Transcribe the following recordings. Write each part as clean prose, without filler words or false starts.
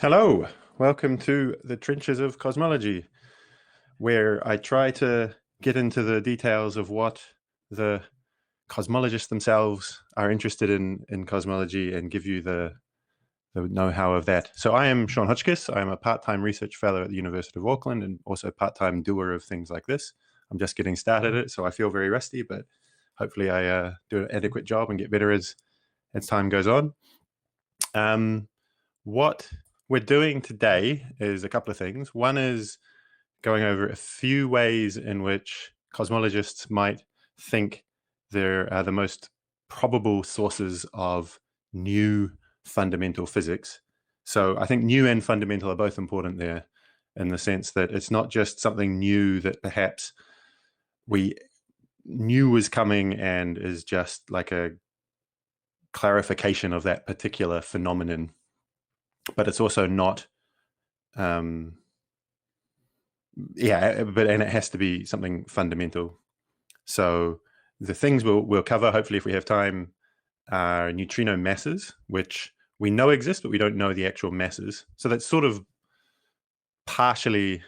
Hello, welcome to the trenches of cosmology, where I try to get into the details of what the cosmologists themselves are interested in cosmology and give you the know-how of that. So I am Sean Hotchkiss. I'm a part-time research fellow at the University of Auckland and also part-time doer of things like this. I'm just getting started at it, so I feel very rusty, but hopefully I do an adequate job and get better as time goes on. What we're doing today is a couple of things. One is going over a few ways in which cosmologists might think there are the most probable sources of new fundamental physics. So I think new and fundamental are both important there, in the sense that it's not just something new that perhaps we knew was coming and is just like a clarification of that particular phenomenon, but it's also not and it has to be something fundamental. So the things we'll cover, hopefully if we have time, are neutrino masses, which we know exist, but we don't know the actual masses. So that's sort of partially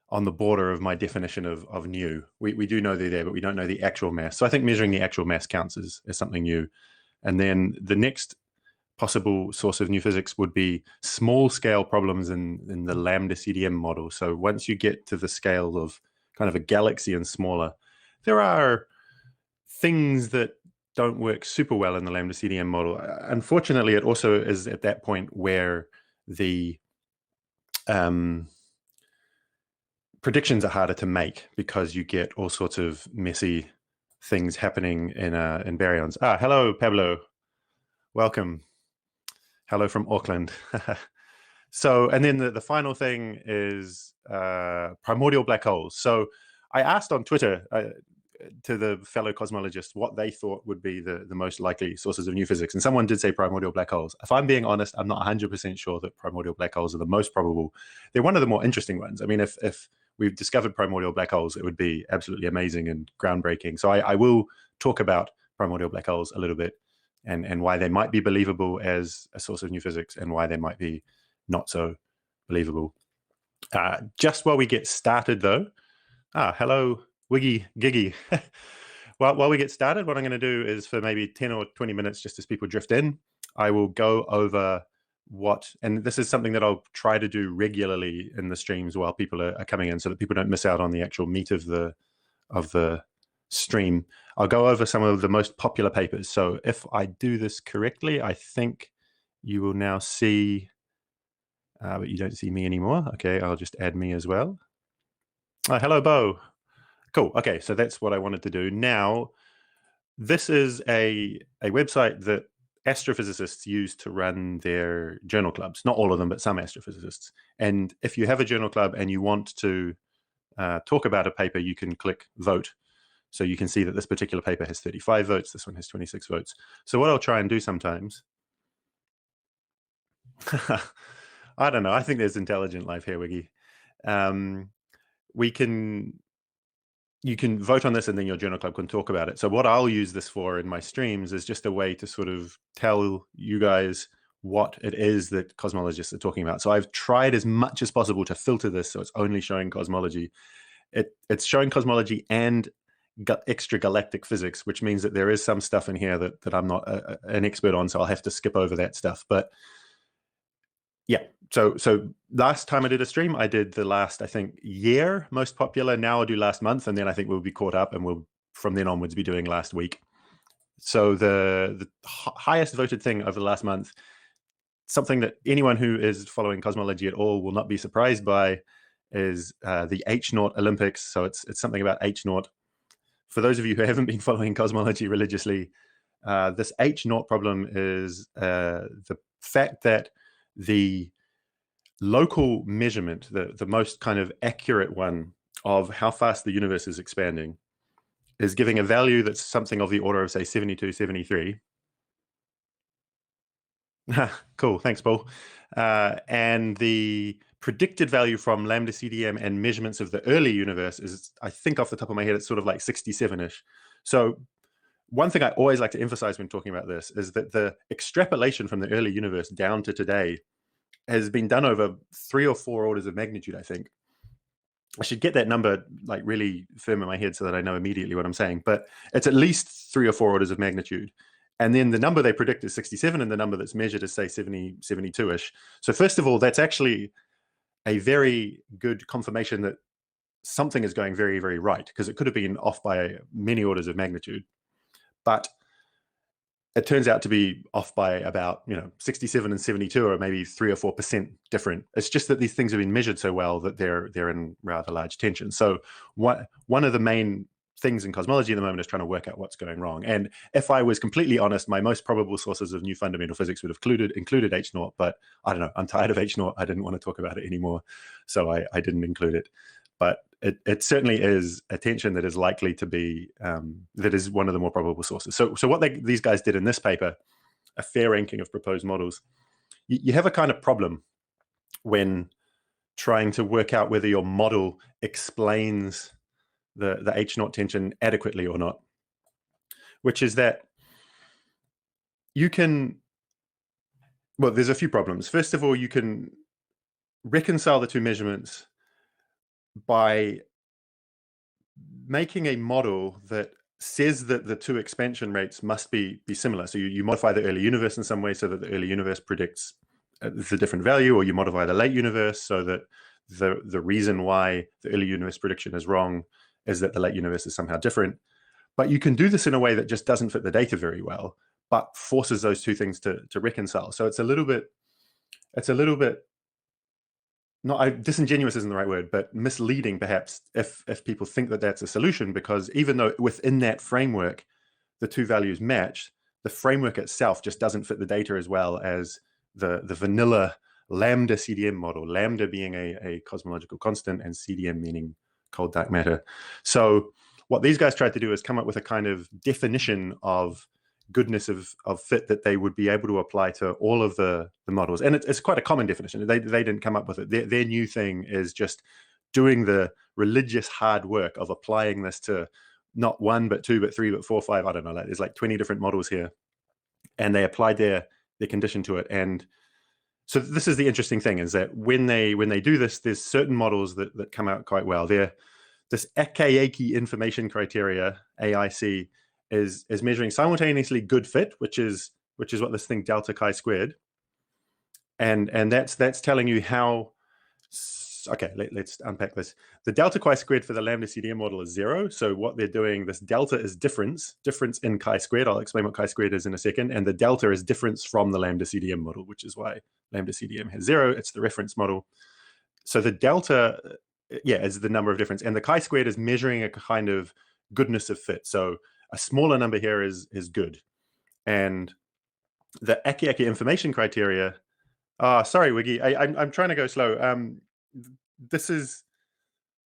on the border of my definition of new. We do know they're there, but we don't know the actual mass. So I think measuring the actual mass counts as something new. And then the next possible source of new physics would be small scale problems in the Lambda CDM model. So once you get to the scale of kind of a galaxy and smaller, there are things that don't work super well in the Lambda CDM model. Unfortunately, it also is at that point where the predictions are harder to make because you get all sorts of messy things happening in baryons. Hello, Pablo. Welcome. Hello from Auckland. So, and then the final thing is primordial black holes. So I asked on Twitter to the fellow cosmologists what they thought would be the most likely sources of new physics. And someone did say primordial black holes. If I'm being honest, I'm not 100% sure that primordial black holes are the most probable. They're one of the more interesting ones. I mean, if we've discovered primordial black holes, it would be absolutely amazing and groundbreaking. So I will talk about primordial black holes a little bit, and why they might be believable as a source of new physics and why they might be not so believable. Just while we get started, though, hello, Wiggy Giggy. While we get started, what I'm going to do is for maybe 10 or 20 minutes, just as people drift in, I will go over and this is something that I'll try to do regularly in the streams while people are coming in, so that people don't miss out on the actual meat of the stream. I'll go over some of the most popular papers. So if I do this correctly, I think you will now see, but you don't see me anymore. Okay, I'll just add me as well. Hello, Bo. Cool. Okay, so that's what I wanted to do. Now, this is a website that astrophysicists use to run their journal clubs. Not all of them, but some astrophysicists. And if you have a journal club and you want to talk about a paper, you can click vote. So you can see that this particular paper has 35 votes. This one has 26 votes. So what I'll try and do sometimes, I don't know. I think there's intelligent life here, Wiggy. You can vote on this and then your journal club can talk about it. So what I'll use this for in my streams is just a way to sort of tell you guys what it is that cosmologists are talking about. So I've tried as much as possible to filter this so it's only showing cosmology. It's showing cosmology and extragalactic physics, which means that there is some stuff in here that I'm not an expert on, so I'll have to skip over that stuff. But yeah, so last time I did a stream, I did the last, I think, year most popular. Now I'll do last month, and then I think we'll be caught up, and we'll from then onwards be doing last week. So the highest voted thing over the last month, something that anyone who is following cosmology at all will not be surprised by, is the H0 Olympics. So it's something about H0. For those of you who haven't been following cosmology religiously, this H0 problem is the fact that the local measurement, the most kind of accurate one of how fast the universe is expanding, is giving a value that's something of the order of, say, 72, 73. Cool, thanks, Paul. And the predicted value from Lambda CDM and measurements of the early universe is, I think off the top of my head, it's sort of like 67-ish. So one thing I always like to emphasize when talking about this is that the extrapolation from the early universe down to today has been done over 3 or 4 orders of magnitude, I think. I should get that number like really firm in my head so that I know immediately what I'm saying, but it's at least 3 or 4 orders of magnitude. And then the number they predict is 67, and the number that's measured is, say, 70, 72-ish. So first of all, that's actually a very good confirmation that something is going very, very right, because it could have been off by many orders of magnitude. But it turns out to be off by about 67 and 72, or maybe 3 or 4% different. It's just that these things have been measured so well that they're in rather large tension. So one of the main things in cosmology at the moment is trying to work out what's going wrong. And if I was completely honest, my most probable sources of new fundamental physics would have included H naught, but I don't know, I'm tired of H naught. I didn't want to talk about it anymore, so I didn't include it. But it certainly is a tension that is likely to be, that is one of the more probable sources. So what these guys did in this paper, a fair ranking of proposed models, you have a kind of problem when trying to work out whether your model explains the H naught tension adequately or not, which is that you can, well, there's a few problems. First of all, you can reconcile the two measurements by making a model that says that the two expansion rates must be similar. So you modify the early universe in some way so that the early universe predicts the different value, or you modify the late universe so that the reason why the early universe prediction is wrong is that the late universe is somehow different. But you can do this in a way that just doesn't fit the data very well, but forces those two things to reconcile. So it's a little bit not disingenuous isn't the right word, but misleading perhaps if people think that that's a solution, because even though within that framework the two values match, the framework itself just doesn't fit the data as well as the vanilla Lambda CDM model, Lambda being a cosmological constant and CDM meaning cold dark matter. So what these guys tried to do is come up with a kind of definition of goodness of fit that they would be able to apply to all of the models. And it's quite a common definition. They didn't come up with it. Their new thing is just doing the religious hard work of applying this to not 1, but 2, but 3, but 4, 5, I don't know, there's like 20 different models here. And they applied their condition to it. And so this is the interesting thing, is that when they do this, there's certain models that come out quite well. This Akaike information criteria, AIC, is measuring simultaneously good fit, which is what this thing delta chi squared, and that's telling you how. Okay, let's unpack this. The delta chi squared for the Lambda CDM model is 0. So what they're doing, this delta is difference in chi squared. I'll explain what chi squared is in a second. And the delta is difference from the Lambda CDM model, which is why Lambda CDM has 0. It's the reference model. So the delta, is the number of difference, and the chi squared is measuring a kind of goodness of fit. So a smaller number here is good, and the Akaike information criteria. Sorry, Wiggy, I'm trying to go slow. This is,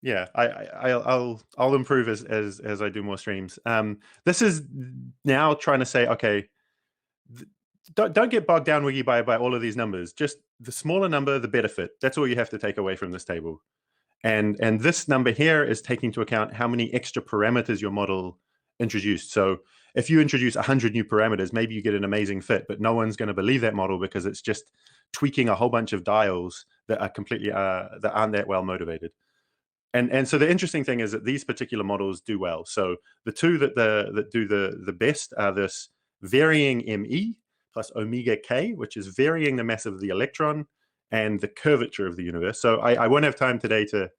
I'll improve as I do more streams. This is now trying to say, okay, don't get bogged down, Wiggy, by all of these numbers. Just the smaller number, the better fit. That's all you have to take away from this table. And this number here is taking into account how many extra parameters your model introduced. So if you introduce 100 new parameters, maybe you get an amazing fit, but no one's going to believe that model because it's just tweaking a whole bunch of dials that are completely that aren't that well motivated. And so the interesting thing is that these particular models do well. So the two that do the best are this varying ME plus omega k, which is varying the mass of the electron and the curvature of the universe. So I won't have time today to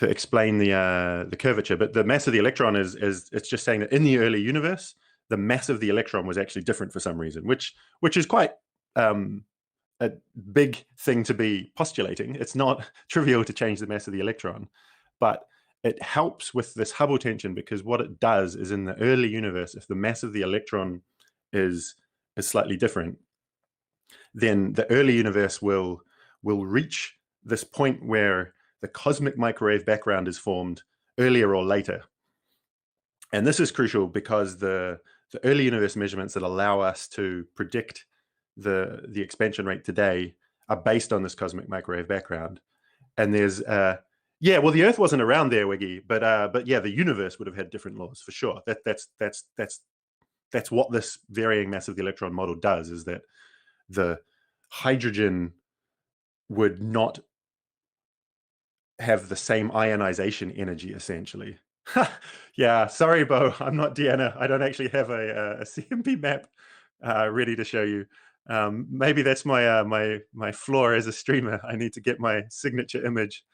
explain the curvature, but the mass of the electron is it's just saying that in the early universe, the mass of the electron was actually different for some reason, which is quite a big thing to be postulating. It's not trivial to change the mass of the electron, but it helps with this Hubble tension, because what it does is in the early universe, if the mass of the electron is slightly different, then the early universe will reach this point where the cosmic microwave background is formed earlier or later. And this is crucial because the early universe measurements that allow us to predict the expansion rate today are based on this cosmic microwave background. And there's well, the Earth wasn't around there, Wiggy, but yeah, the universe would have had different laws for sure. That's what this varying mass of the electron model does, is that the hydrogen would not have the same ionization energy, essentially. Yeah, sorry, Bo, I'm not Deanna. I don't actually have a CMP map ready to show you. Maybe that's my my flaw as a streamer. I need to get my signature image,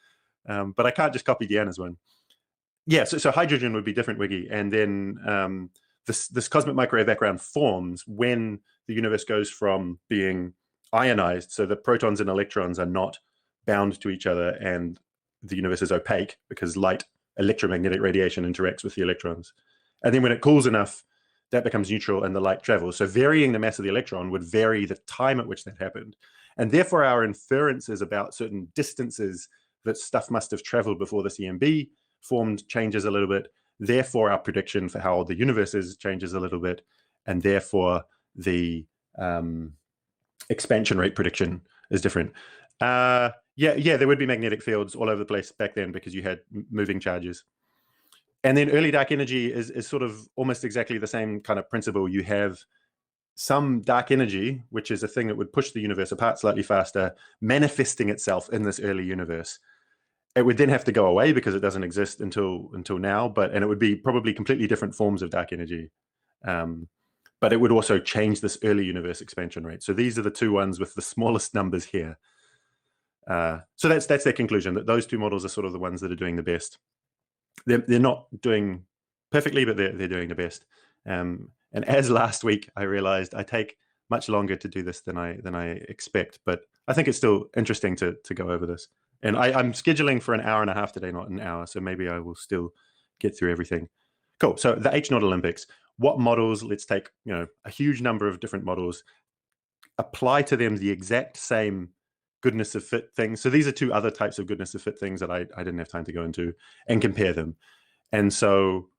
but I can't just copy Deanna's one. Yeah, so hydrogen would be different, Wiggy, and then this cosmic microwave background forms when the universe goes from being ionized, so the protons and electrons are not bound to each other, and the universe is opaque because light electromagnetic radiation interacts with the electrons. And then when it cools enough, that becomes neutral and the light travels. So varying the mass of the electron would vary the time at which that happened. And therefore our inferences about certain distances that stuff must have traveled before the CMB formed changes a little bit. Therefore our prediction for how old the universe is changes a little bit. And therefore the expansion rate prediction is different. Yeah, there would be magnetic fields all over the place back then because you had moving charges. And then early dark energy is sort of almost exactly the same kind of principle. You have some dark energy, which is a thing that would push the universe apart slightly faster, manifesting itself in this early universe. It would then have to go away because it doesn't exist until now, and it would be probably completely different forms of dark energy. But it would also change this early universe expansion rate. So these are the two ones with the smallest numbers here. So that's their conclusion, that those two models are sort of the ones that are doing the best. They're not doing perfectly, but they're doing the best. And as last week I realized, I take much longer to do this than I expect, but I think it's still interesting to go over this. And I'm scheduling for an hour and a half today, not an hour, so maybe I will still get through everything. Cool. So the H-Naught Olympics. What models? Let's take a huge number of different models, apply to them the exact same goodness of fit things. So these are two other types of goodness of fit things that I didn't have time to go into, and compare them. And so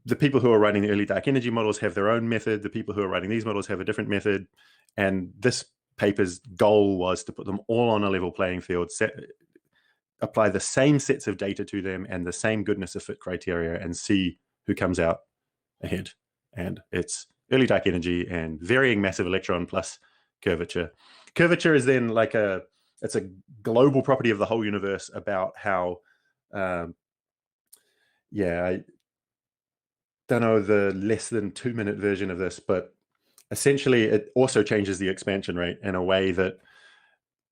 the people who are writing the early dark energy models have their own method. The people who are writing these models have a different method. And this paper's goal was to put them all on a level playing field, apply the same sets of data to them and the same goodness of fit criteria, and see who comes out ahead. And it's early dark energy and varying massive electron plus curvature. Curvature is then like it's a global property of the whole universe about how, yeah, I don't know the less than 2-minute version of this, but essentially it also changes the expansion rate in a way that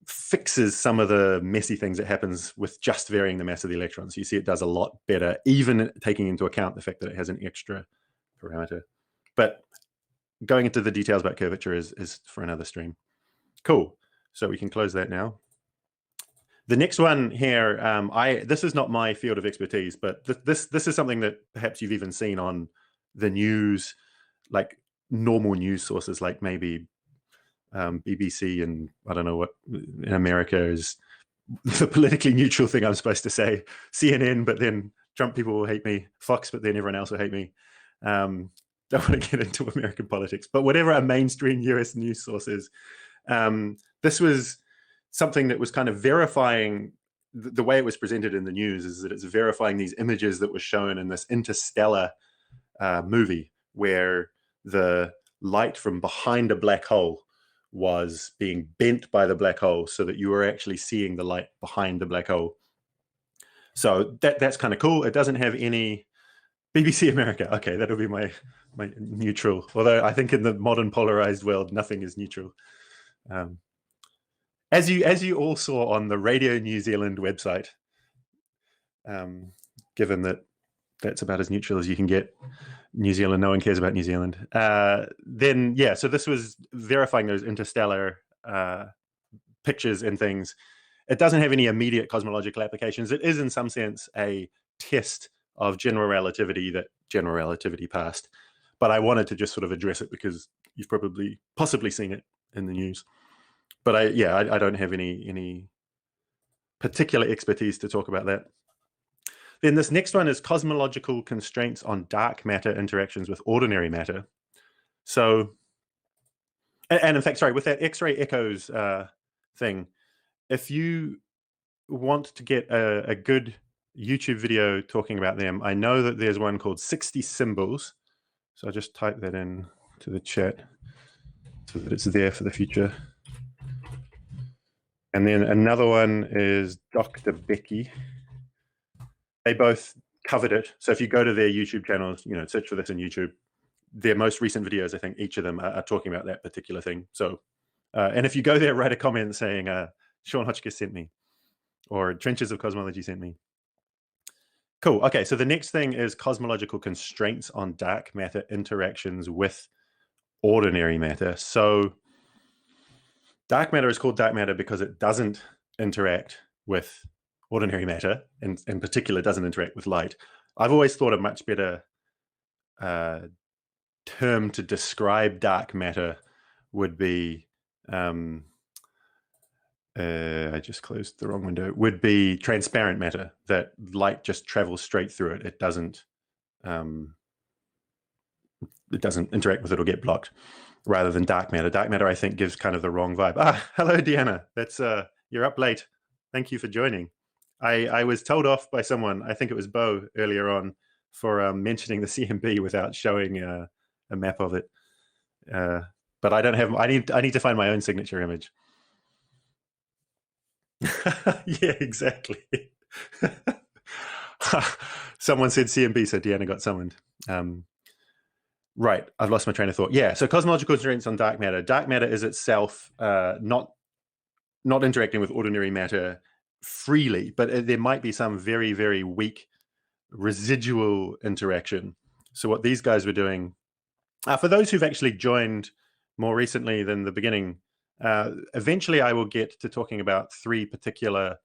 fixes some of the messy things that happens with just varying the mass of the electrons. You see it does a lot better, even taking into account the fact that it has an extra parameter. But going into the details about curvature is for another stream. Cool. So we can close that now. The next one here, this is not my field of expertise, but this is something that perhaps you've even seen on the news, like normal news sources, like maybe BBC, and I don't know what in America is the politically neutral thing I'm supposed to say, CNN, but then Trump people will hate me, Fox, but then everyone else will hate me. Don't want to get into American politics, but whatever a mainstream US news source is, this was something that was kind of verifying the way it was presented in the news, is that it's verifying these images that were shown in this interstellar movie where the light from behind a black hole was being bent by the black hole so that you were actually seeing the light behind the black hole. So that's kind of cool. It doesn't have any BBC America. Okay, that'll be my neutral. Although I think in the modern polarized world, nothing is neutral. As you all saw on the Radio New Zealand website, given that that's about as neutral as you can get, New Zealand, no one cares about New Zealand. Then yeah, so this was verifying those interstellar pictures and things. It doesn't have any immediate cosmological applications. It is in some sense a test of general relativity that general relativity passed. But I wanted to just sort of address it because you've possibly seen it in the news. But I don't have any particular expertise to talk about that. Then this next one is cosmological constraints on dark matter interactions with ordinary matter. So, and in fact, sorry, with that X-ray echoes thing, if you want to get a good YouTube video talking about them, I know that there's one called 60 Symbols. So I'll just type that in to the chat so that it's there for the future. And then another one is Dr. Becky. They both covered it. So if you go to their YouTube channels, search for this in YouTube, their most recent videos, I think each of them are talking about that particular thing. So, and if you go there, write a comment saying, Sean Hotchkiss sent me, or Trenches of Cosmology sent me. Cool. Okay, so the next thing is cosmological constraints on dark matter interactions with ordinary matter. So dark matter is called dark matter because it doesn't interact with ordinary matter, and in particular doesn't interact with light. I've always thought a much better term to describe dark matter would be, I just closed the wrong window, would be transparent matter, that light just travels straight through it. It doesn't interact with it or get blocked, rather than dark matter. Dark matter, I think, gives kind of the wrong vibe. Hello, Deanna. That's you're up late. Thank you for joining. I was told off by someone, I think it was Bo earlier on, for mentioning the CMB without showing a map of it. But I don't have. I need to find my own signature image. Yeah, exactly. Someone said CMB, so Deanna got summoned. Right, I've lost my train of thought. Yeah, so cosmological constraints on dark matter. Dark matter is itself not interacting with ordinary matter freely, but there might be some very, very weak residual interaction. So what these guys were doing, for those who've actually joined more recently than the beginning, eventually I will get to talking about three particular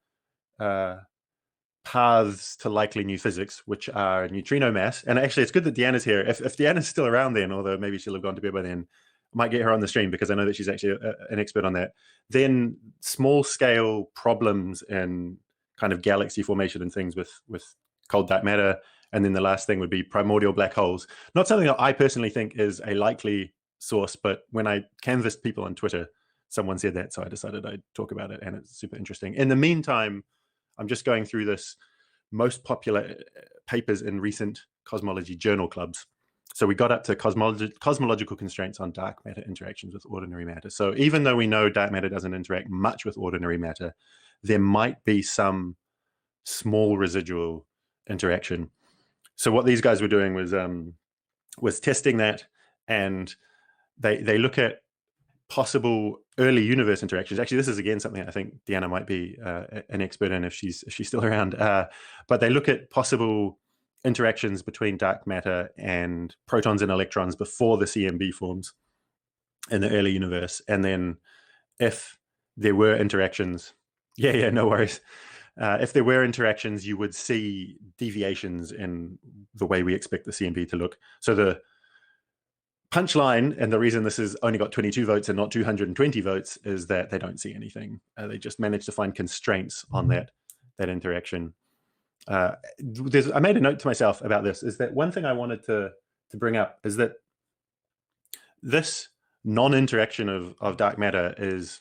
paths to likely new physics, which are neutrino mass. And actually, it's good that Deanna's here. If Deanna's still around then, although maybe she'll have gone to bed by then, I might get her on the stream because I know that she's actually an expert on that. Then small scale problems in kind of galaxy formation and things with cold dark matter. And then the last thing would be primordial black holes. Not something that I personally think is a likely source, but when I canvassed people on Twitter, someone said that, so I decided I'd talk about it, and it's super interesting. In the meantime, I'm just going through this most popular papers in recent cosmology journal clubs. So we got up to cosmological constraints on dark matter interactions with ordinary matter. So even though we know dark matter doesn't interact much with ordinary matter, there might be some small residual interaction. So what these guys were doing was testing that, and they look at possible early universe interactions. Actually, this is again something I think Deanna might be an expert in if she's still around. But they look at possible interactions between dark matter and protons and electrons before the CMB forms in the early universe, and then if there were interactions, yeah, no worries. If there were interactions, you would see deviations in the way we expect the CMB to look. So the punchline, and the reason this has only got 22 votes and not 220 votes, is that they don't see anything. They just managed to find constraints on that interaction. I made a note to myself about this, is that one thing I wanted to bring up is that this non-interaction of dark matter is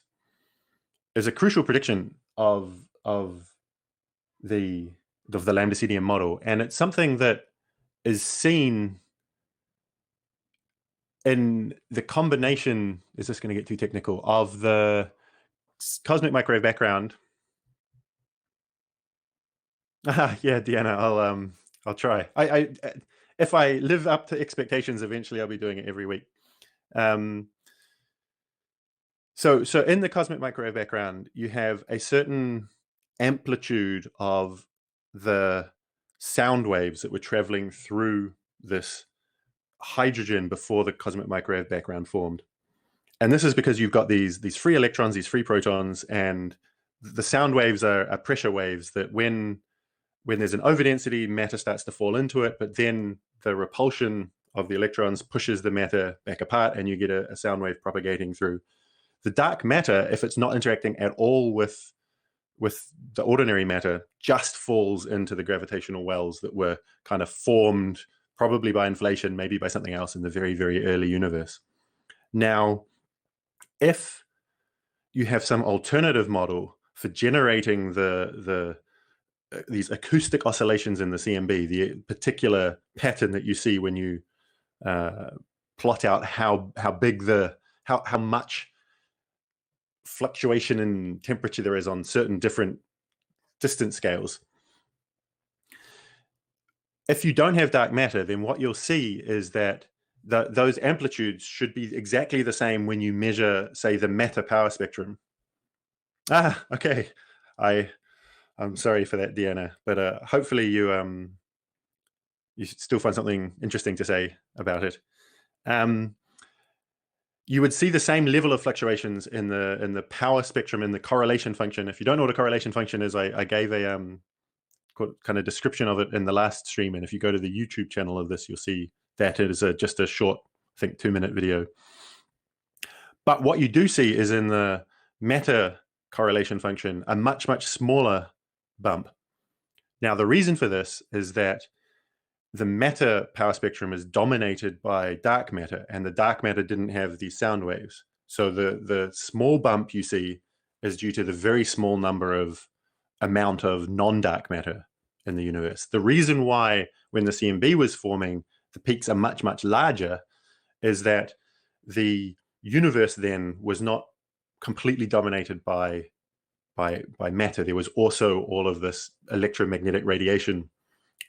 a crucial prediction of the Lambda CDM model, and it's something that is seen in the combination, is this going to get too technical, of the cosmic microwave background. Yeah, Deanna, I'll try. I if I live up to expectations, eventually I'll be doing it every week. So in the cosmic microwave background, you have a certain amplitude of the sound waves that were traveling through this hydrogen before the cosmic microwave background formed. And this is because you've got these free electrons, these free protons, and the sound waves are pressure waves that when there's an overdensity, matter starts to fall into it, but then the repulsion of the electrons pushes the matter back apart, and you get a sound wave propagating through. The dark matter, if it's not interacting at all with the ordinary matter, just falls into the gravitational wells that were kind of formed probably by inflation, maybe by something else in the very, very early universe. Now, if you have some alternative model for generating these acoustic oscillations in the CMB, the particular pattern that you see when you plot out how big how much fluctuation in temperature there is on certain different distance scales. If you don't have dark matter, then what you'll see is that those amplitudes should be exactly the same when you measure, say, the matter power spectrum. Okay. I'm sorry for that, Deanna, but hopefully you still find something interesting to say about it. You would see the same level of fluctuations in the power spectrum in the correlation function. If you don't know what a correlation function is, I gave a kind of description of it in the last stream, and if you go to the YouTube channel of this, you'll see that it is just a short, I think, 2-minute video. But what you do see is in the matter correlation function a much, much smaller bump. Now, the reason for this is that the matter power spectrum is dominated by dark matter, and the dark matter didn't have these sound waves. So the small bump you see is due to the very small amount of non-dark matter in the universe. The reason why when the CMB was forming, the peaks are much, much larger is that the universe then was not completely dominated by matter. There was also all of this electromagnetic radiation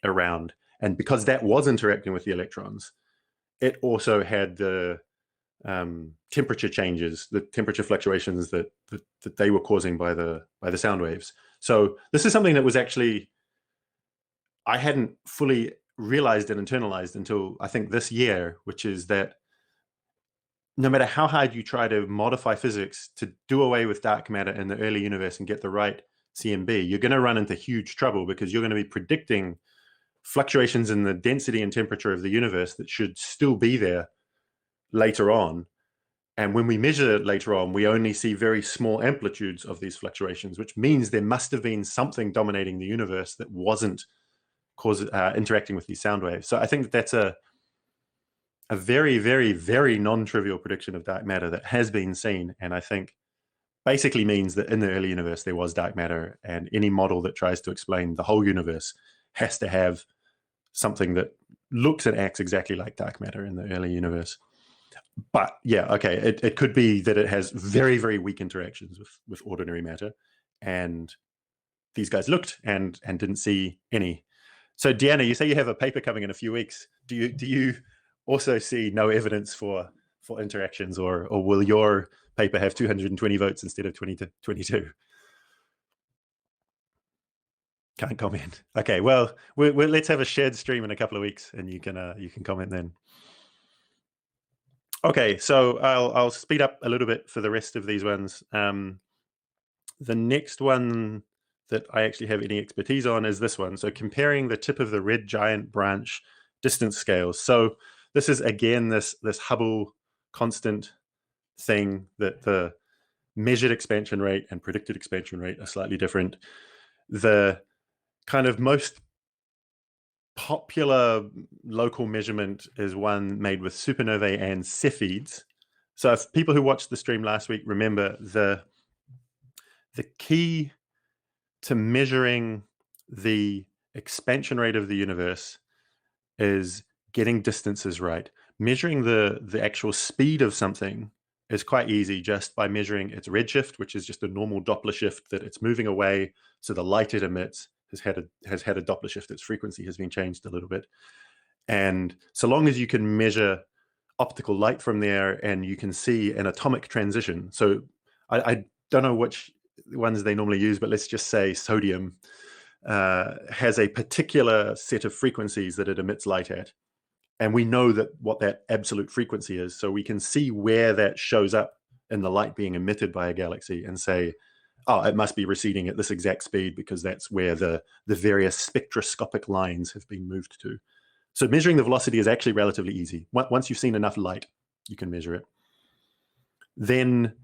around. And because that was interacting with the electrons, it also had the temperature changes, the temperature fluctuations that they were causing by the sound waves. So this is something that was actually, I hadn't fully realized and internalized until I think this year, which is that no matter how hard you try to modify physics to do away with dark matter in the early universe and get the right CMB, you're going to run into huge trouble because you're going to be predicting fluctuations in the density and temperature of the universe that should still be there later on. And when we measure later on, we only see very small amplitudes of these fluctuations, which means there must have been something dominating the universe that wasn't interacting with these sound waves. So I think that's a very, very, very non-trivial prediction of dark matter that has been seen, and I think basically means that in the early universe there was dark matter, and any model that tries to explain the whole universe has to have something that looks and acts exactly like dark matter in the early universe. But yeah, okay, it could be that it has very, very weak interactions with ordinary matter, and these guys looked and didn't see any. So Deanna, you say you have a paper coming in a few weeks. Do you also see no evidence for interactions, or will your paper have 220 votes instead of 22? Can't comment. Okay, well, let's have a shared stream in a couple of weeks, and you can comment then. Okay, so I'll speed up a little bit for the rest of these ones. The next one that I actually have any expertise on is this one. So comparing the tip of the red giant branch distance scales. So this is again this Hubble constant thing that the measured expansion rate and predicted expansion rate are slightly different. The kind of most popular local measurement is one made with supernovae and Cepheids. So if people who watched the stream last week remember, the key to measuring the expansion rate of the universe is getting distances right. Measuring the actual speed of something is quite easy just by measuring its redshift, which is just a normal Doppler shift that it's moving away. So the light it emits has had a Doppler shift. Its frequency has been changed a little bit. And so long as you can measure optical light from there and you can see an atomic transition. So I don't know which ones they normally use, but let's just say sodium has a particular set of frequencies that it emits light at. And we know that what that absolute frequency is. So we can see where that shows up in the light being emitted by a galaxy and say, oh, it must be receding at this exact speed because that's where the various spectroscopic lines have been moved to. So measuring the velocity is actually relatively easy. Once you've seen enough light, you can measure it. Then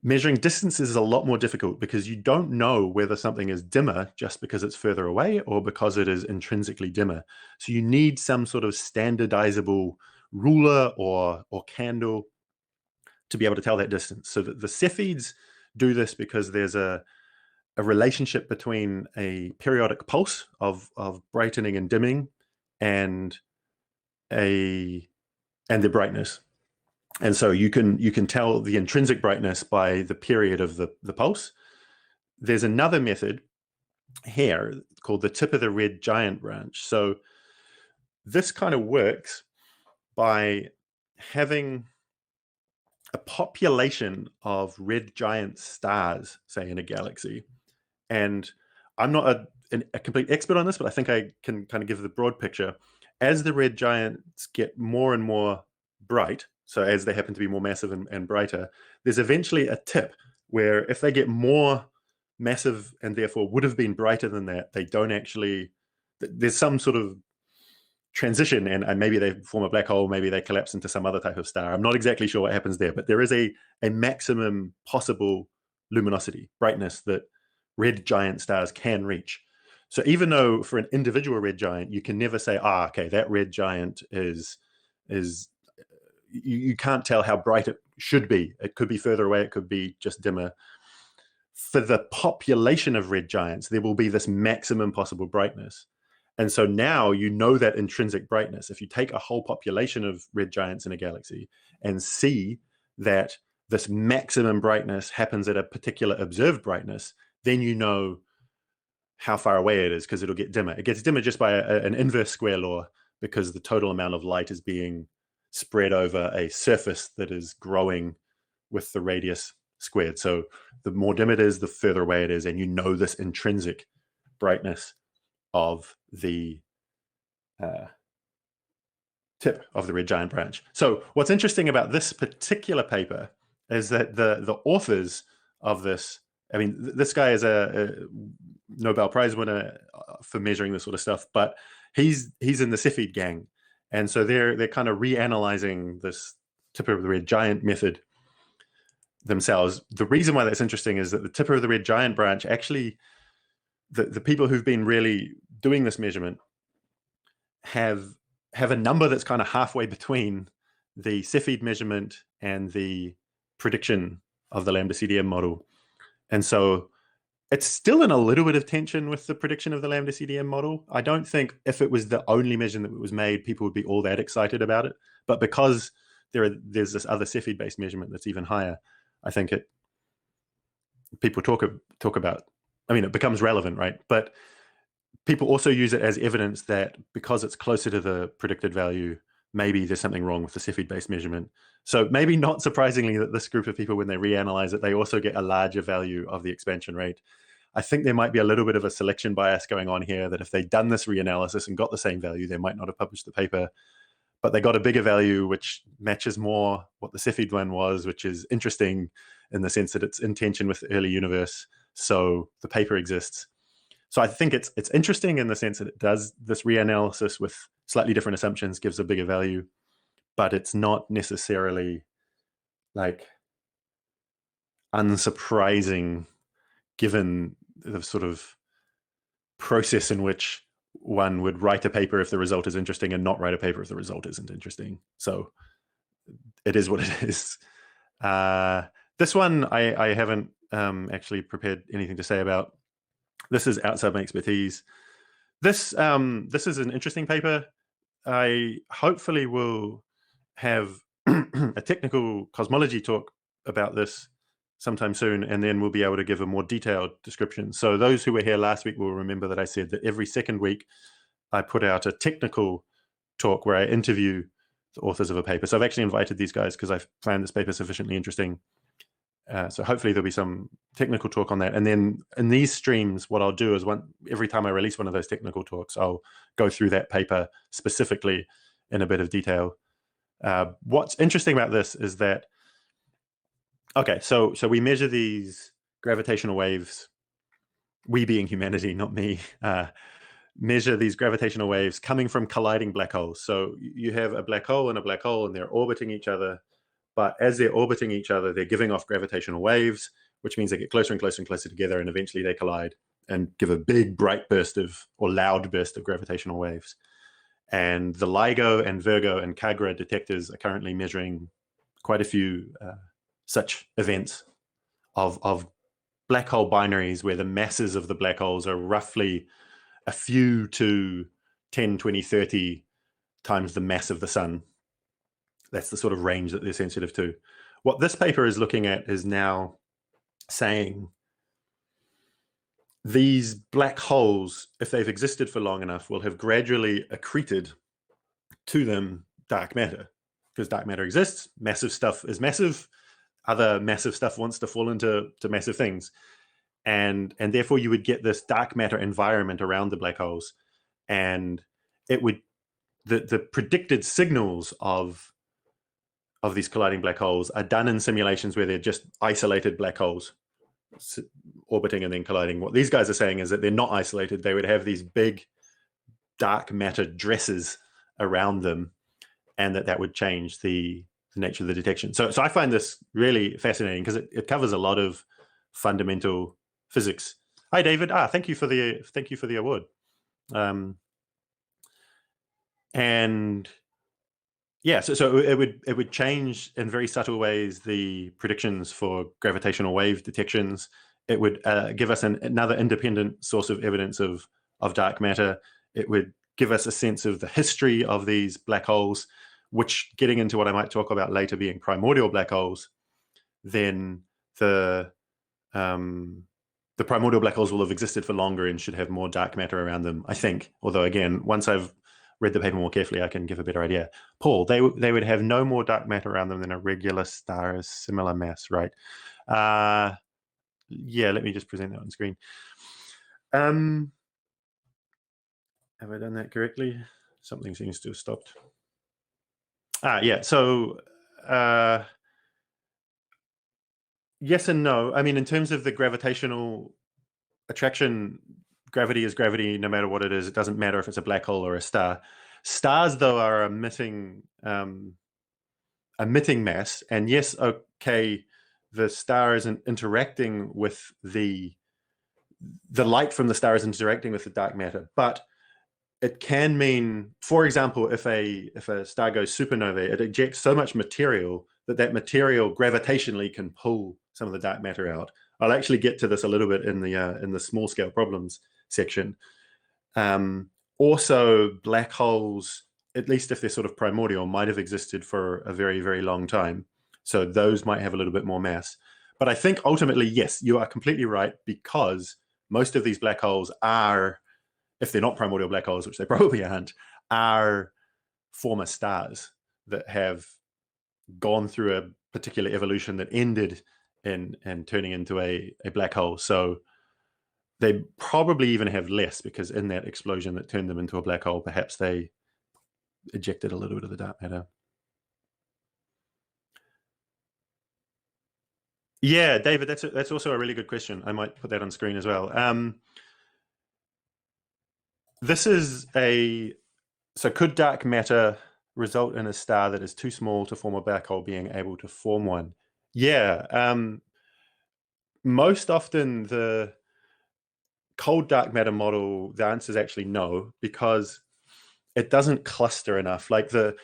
measuring distances is a lot more difficult because you don't know whether something is dimmer just because it's further away or because it is intrinsically dimmer. So you need some sort of standardizable ruler or candle to be able to tell that distance. So the Cepheids do this because there's a relationship between a periodic pulse of brightening and dimming and the brightness. And so you can tell the intrinsic brightness by the period of the pulse. There's another method here called the tip of the red giant branch. So this kind of works by having a population of red giant stars, say, in a galaxy. And I'm not a complete expert on this, but I think I can kind of give the broad picture. As the red giants get more and more bright, so as they happen to be more massive and brighter, there's eventually a tip where if they get more massive and therefore would have been brighter than that, they don't actually, there's some sort of transition, and maybe they form a black hole, maybe they collapse into some other type of star. I'm not exactly sure what happens there, but there is a maximum possible luminosity, brightness, that red giant stars can reach. So even though for an individual red giant, you can never say, okay, that red giant is you can't tell how bright it should be. It could be further away, it could be just dimmer. For the population of red giants, there will be this maximum possible brightness. And so now you know that intrinsic brightness. If you take a whole population of red giants in a galaxy and see that this maximum brightness happens at a particular observed brightness, then you know how far away it is, because it'll get dimmer. It gets dimmer just by an inverse square law, because the total amount of light is being spread over a surface that is growing with the radius squared. So the more dim it is, the further away it is, and you know this intrinsic brightness of the tip of the red giant branch. So what's interesting about this particular paper is that the authors of this, I mean, this guy is a Nobel Prize winner for measuring this sort of stuff, but he's in the Cepheid gang, and so they're kind of reanalyzing this tip of the red giant method themselves. The reason why that's interesting is that the tip of the red giant branch, actually, the people who've been really doing this measurement have a number that's kind of halfway between the Cepheid measurement and the prediction of the Lambda CDM model. And so it's still in a little bit of tension with the prediction of the Lambda CDM model. I don't think if it was the only measurement that was made, people would be all that excited about it. But because there's this other Cepheid-based measurement that's even higher, I think people talk about, I mean, it becomes relevant, right? But people also use it as evidence that because it's closer to the predicted value, maybe there's something wrong with the Cepheid-based measurement. So maybe not surprisingly that this group of people, when they reanalyze it, they also get a larger value of the expansion rate. I think there might be a little bit of a selection bias going on here, that if they'd done this reanalysis and got the same value, they might not have published the paper, but they got a bigger value, which matches more what the Cepheid one was, which is interesting in the sense that it's in tension with the early universe. So the paper exists. So I think it's interesting in the sense that it does this reanalysis with slightly different assumptions, gives a bigger value, but it's not necessarily like unsurprising given the sort of process in which one would write a paper if the result is interesting and not write a paper if the result isn't interesting. So it is what it is. This one I haven't actually prepared anything to say about. This is outside my expertise. This is an interesting paper. I hopefully will have a technical cosmology talk about this sometime soon, and then we'll be able to give a more detailed description. So those who were here last week will remember that I said that every second week I put out a technical talk where I interview the authors of a paper. So I've actually invited these guys because I found this paper sufficiently interesting. So hopefully there'll be some technical talk on that. And then in these streams, what I'll do is every time I release one of those technical talks, I'll go through that paper specifically in a bit of detail. What's interesting about this is that, okay, so we measure these gravitational waves, we being humanity, not me, measure these gravitational waves coming from colliding black holes. So you have a black hole and a black hole, and they're orbiting each other. But as they're orbiting each other, they're giving off gravitational waves, which means they get closer and closer and closer together, and eventually they collide and give a big bright burst or loud burst of gravitational waves. And the LIGO and Virgo and Kagra detectors are currently measuring quite a few such events of black hole binaries where the masses of the black holes are roughly a few to 10, 20, 30 times the mass of the sun. That's the sort of range that they're sensitive to. What this paper is looking at is now saying these black holes, if they've existed for long enough, will have gradually accreted to them dark matter, because dark matter exists. Massive stuff is massive. Other massive stuff wants to fall into massive things, and therefore you would get this dark matter environment around the black holes, and it would the predicted signals of these colliding black holes are done in simulations where they're just isolated black holes orbiting and then colliding. What these guys are saying is that they're not isolated. They would have these big dark matter dresses around them, and that would change the nature of the detection. So I find this really fascinating because it covers a lot of fundamental physics. Hi, David. Thank you for the award. And yeah, so it would change in very subtle ways the predictions for gravitational wave detections. It would give us another independent source of evidence of dark matter. It would give us a sense of the history of these black holes, which, getting into what I might talk about later being primordial black holes, then the primordial black holes will have existed for longer and should have more dark matter around them, I think. Although, again, once I've read the paper more carefully, I can give a better idea. Paul, they would have no more dark matter around them than a regular star of similar mass, right? Yeah, let me just present that on screen. Have I done that correctly? Something seems to have stopped. Yeah, so yes and no. I mean, in terms of the gravitational attraction, gravity is gravity no matter what it is. It doesn't matter if it's a black hole or a star. Stars, though, are emitting mass, and yes, okay, the star isn't interacting with the light from the star is interacting with the dark matter, but it can mean, for example, if a star goes supernovae, it ejects so much material that material gravitationally can pull some of the dark matter out. I'll actually get to this a little bit in the small scale problems section. Also, black holes, at least if they're sort of primordial, might have existed for a very, very long time. So those might have a little bit more mass. But I think ultimately, yes, you are completely right, because most of these black holes are, if they're not primordial black holes, which they probably aren't, are former stars that have gone through a particular evolution that ended in turning into a black hole. So they probably even have less, because in that explosion that turned them into a black hole, perhaps they ejected a little bit of the dark matter. Yeah, David, that's also a really good question. I might put that on screen as well. This is so could dark matter result in a star that is too small to form a black hole being able to form one? Yeah. Most often the cold dark matter model, the answer is actually no, because it doesn't cluster enough. Like the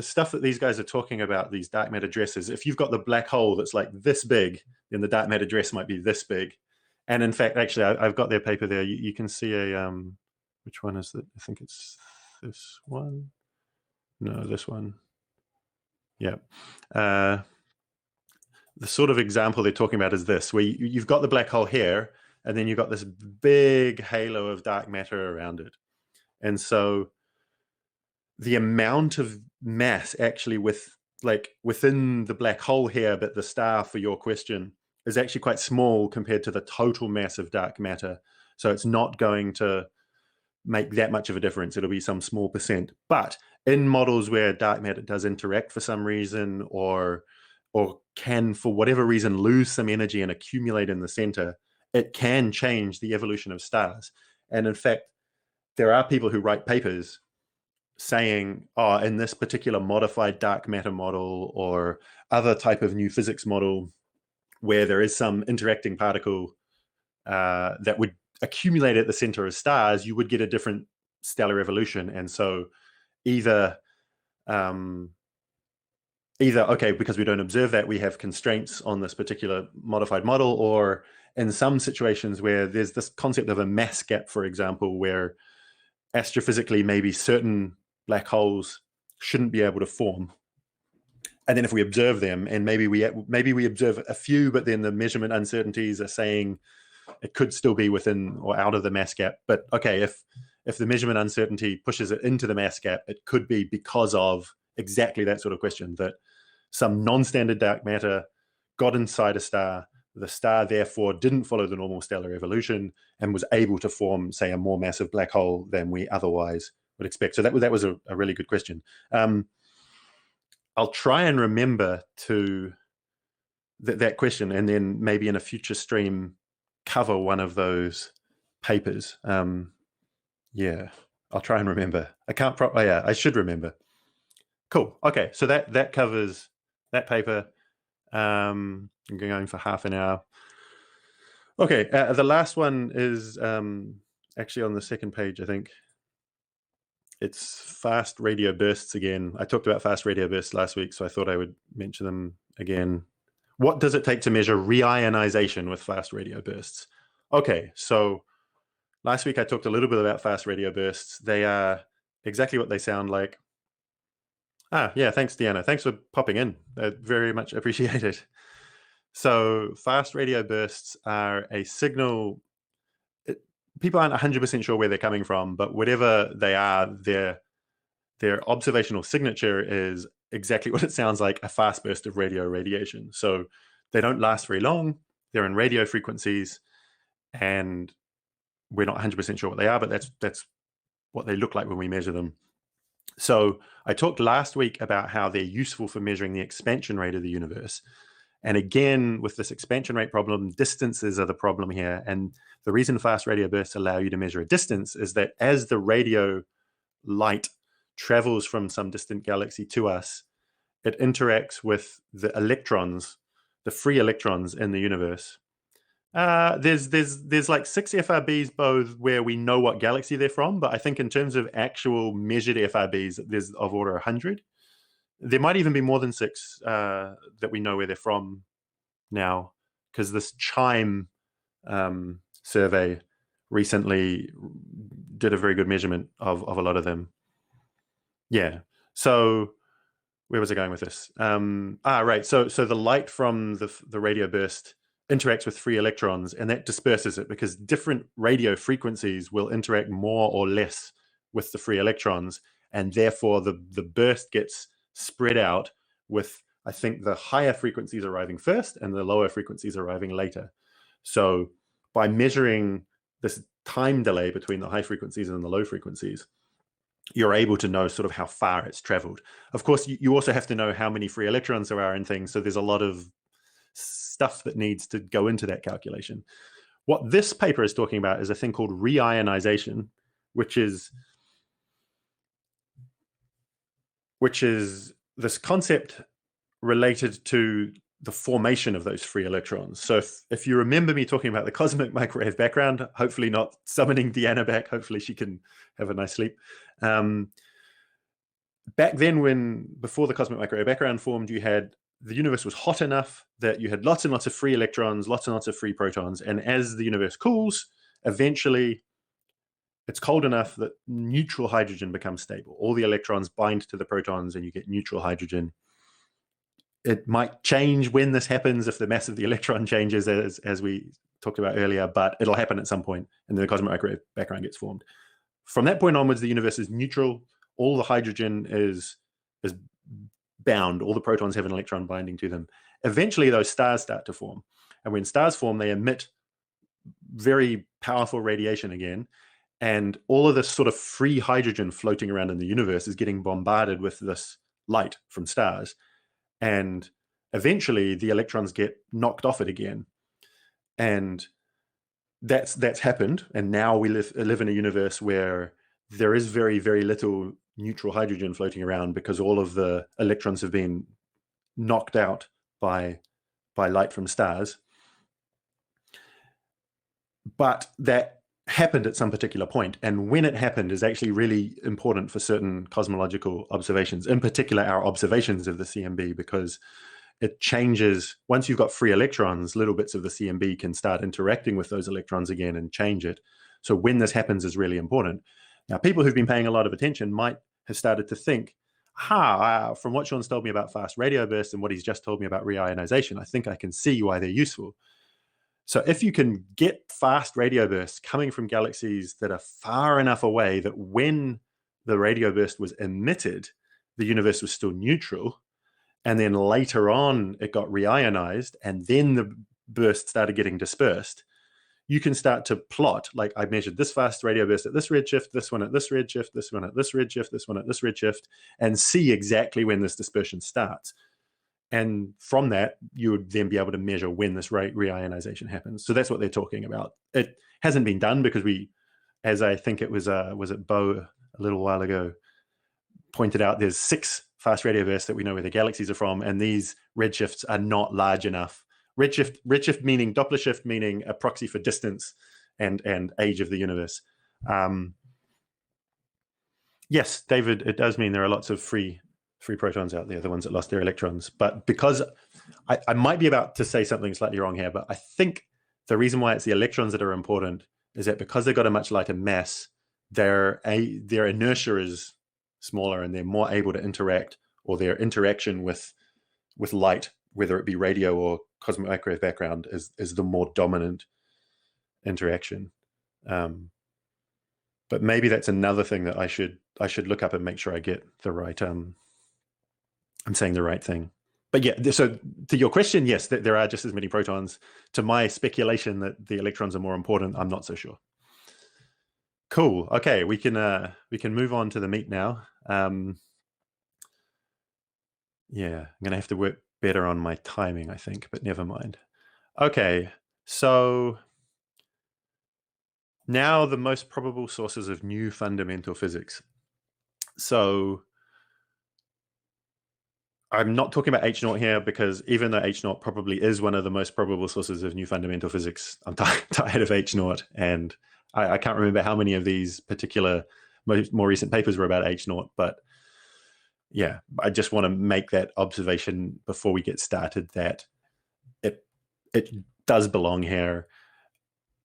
stuff that these guys are talking about, these dark matter dresses, if you've got the black hole that's like this big, then the dark matter dress might be this big. And in fact, actually, I've got their paper there. You can see which one is that? I think it's this one. No, this one. Yeah. The sort of example they're talking about is this, where you've got the black hole here, and then you've got this big halo of dark matter around it. And so the amount of mass actually within the black hole here, but the star for your question, is actually quite small compared to the total mass of dark matter. So it's not going to make that much of a difference. It'll be some small percent. But in models where dark matter does interact for some reason, or can, for whatever reason, lose some energy and accumulate in the center, it can change the evolution of stars. And in fact, there are people who write papers saying, oh, in this particular modified dark matter model or other type of new physics model where there is some interacting particle that would accumulate at the center of stars, you would get a different stellar evolution. And so either okay, because we don't observe that, we have constraints on this particular modified model, or in some situations where there's this concept of a mass gap, for example, where astrophysically maybe certain black holes shouldn't be able to form. And then if we observe them, and maybe we observe a few, but then the measurement uncertainties are saying it could still be within or out of the mass gap. But okay, if the measurement uncertainty pushes it into the mass gap, it could be because of exactly that sort of question, that some non-standard dark matter got inside a star. The star therefore didn't follow the normal stellar evolution and was able to form, say, a more massive black hole than we otherwise would expect. So that was a really good question. I'll try and remember to that question, and then maybe in a future stream cover one of those papers. Yeah, I'll try and remember. I can't. Yeah, I should remember. Cool. Okay, so that covers that paper. I'm going for half an hour. Okay, the last one is actually on the second page, I think. It's fast radio bursts again. I talked about fast radio bursts last week, so I thought I would mention them again. What does it take to measure reionization with fast radio bursts? Okay, so last week I talked a little bit about fast radio bursts. They are exactly what they sound like. Yeah, thanks, Deanna. Thanks for popping in. Very much appreciated. So fast radio bursts are a signal. People aren't 100% sure where they're coming from, but whatever they are, their observational signature is exactly what it sounds like, a fast burst of radio radiation. So they don't last very long. They're in radio frequencies, and we're not 100% sure what they are, but that's what they look like when we measure them. So I talked last week about how they're useful for measuring the expansion rate of the universe. And again, with this expansion rate problem, distances are the problem here. And the reason fast radio bursts allow you to measure a distance is that as the radio light travels from some distant galaxy to us, it interacts with the electrons, the free electrons in the universe. There's like 6 FRBs both where we know what galaxy they're from, but I think in terms of actual measured FRBs, there's of order 100. There might even be more than 6 that we know where they're from now, because this CHIME survey recently did a very good measurement of a lot of them. Yeah. So where was I going with this? Right. So the light from the radio burst interacts with free electrons, and that disperses it, because different radio frequencies will interact more or less with the free electrons, and therefore the burst gets spread out, with, I think, the higher frequencies arriving first and the lower frequencies arriving later. So by measuring this time delay between the high frequencies and the low frequencies, you're able to know sort of how far it's traveled. Of course, you also have to know how many free electrons there are in things, so there's a lot of stuff that needs to go into that calculation. What this paper is talking about is a thing called reionization, which is this concept related to the formation of those free electrons. So if you remember me talking about the cosmic microwave background, hopefully not summoning Deanna back, hopefully she can have a nice sleep. Back then, before the cosmic microwave background formed, the universe was hot enough that you had lots and lots of free electrons, lots and lots of free protons. And as the universe cools, eventually it's cold enough that neutral hydrogen becomes stable. All the electrons bind to the protons and you get neutral hydrogen. It might change when this happens, if the mass of the electron changes, as we talked about earlier, but it'll happen at some point, and then the cosmic microwave background gets formed. From that point onwards, the universe is neutral. All the hydrogen is bound. All the protons have an electron binding to them. Eventually, those stars start to form. And when stars form, they emit very powerful radiation again. And all of this sort of free hydrogen floating around in the universe is getting bombarded with this light from stars. And eventually, the electrons get knocked off it again. And that's happened. And now we live in a universe where there is very, very little neutral hydrogen floating around, because all of the electrons have been knocked out by light from stars. But that happened at some particular point, and when it happened is actually really important for certain cosmological observations, in particular our observations of the CMB, because it changes. Once you've got free electrons, little bits of the CMB can start interacting with those electrons again and change it. So when this happens is really important. Now, people who've been paying a lot of attention might have started to think, from what Sean's told me about fast radio bursts and what he's just told me about reionization, I think I can see why they're useful. So if you can get fast radio bursts coming from galaxies that are far enough away that when the radio burst was emitted, the universe was still neutral, and then later on it got reionized, and then the burst started getting dispersed, you can start to plot, like I measured this fast radio burst at this redshift, this one at this redshift, this one at this redshift, this one at this redshift, and see exactly when this dispersion starts. And from that, you would then be able to measure when this reionization happens. So that's what they're talking about. It hasn't been done because we, as I think it was it Bo a little while ago, pointed out, there's 6 fast radio bursts that we know where the galaxies are from, and these redshifts are not large enough. Redshift meaning Doppler shift, meaning a proxy for distance and age of the universe. Yes, David, it does mean there are lots of free protons out there, the ones that lost their electrons. But because I might be about to say something slightly wrong here, but I think the reason why it's the electrons that are important is that because they've got a much lighter mass, their inertia is smaller and they're more able to interact, or their interaction with light, whether it be radio or cosmic microwave background, is the more dominant interaction. But maybe that's another thing that I should look up and make sure I get the right I'm saying the right thing. But yeah, so to your question, yes, there are just as many protons. To my speculation that the electrons are more important, I'm not so sure. Cool. Okay, we can move on to the meat now. Yeah, I'm gonna have to work better on my timing, I think, but never mind. Okay, so now the most probable sources of new fundamental physics. So I'm not talking about H0 here, because even though H0 probably is one of the most probable sources of new fundamental physics, I'm tired of H0, and I can't remember how many of these particular more recent papers were about H0, but yeah, I just want to make that observation before we get started that it does belong here.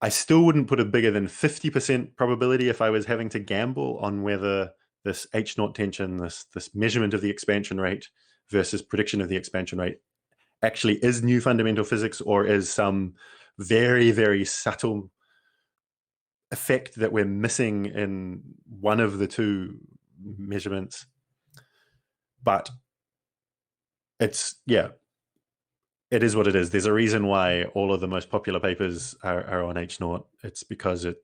I still wouldn't put a bigger than 50% probability if I was having to gamble on whether this H0 tension, this measurement of the expansion rate versus prediction of the expansion rate, actually is new fundamental physics, or is some very, very subtle effect that we're missing in one of the two measurements. But it's, yeah, it is what it is. There's a reason why all of the most popular papers are on H0. It's because it,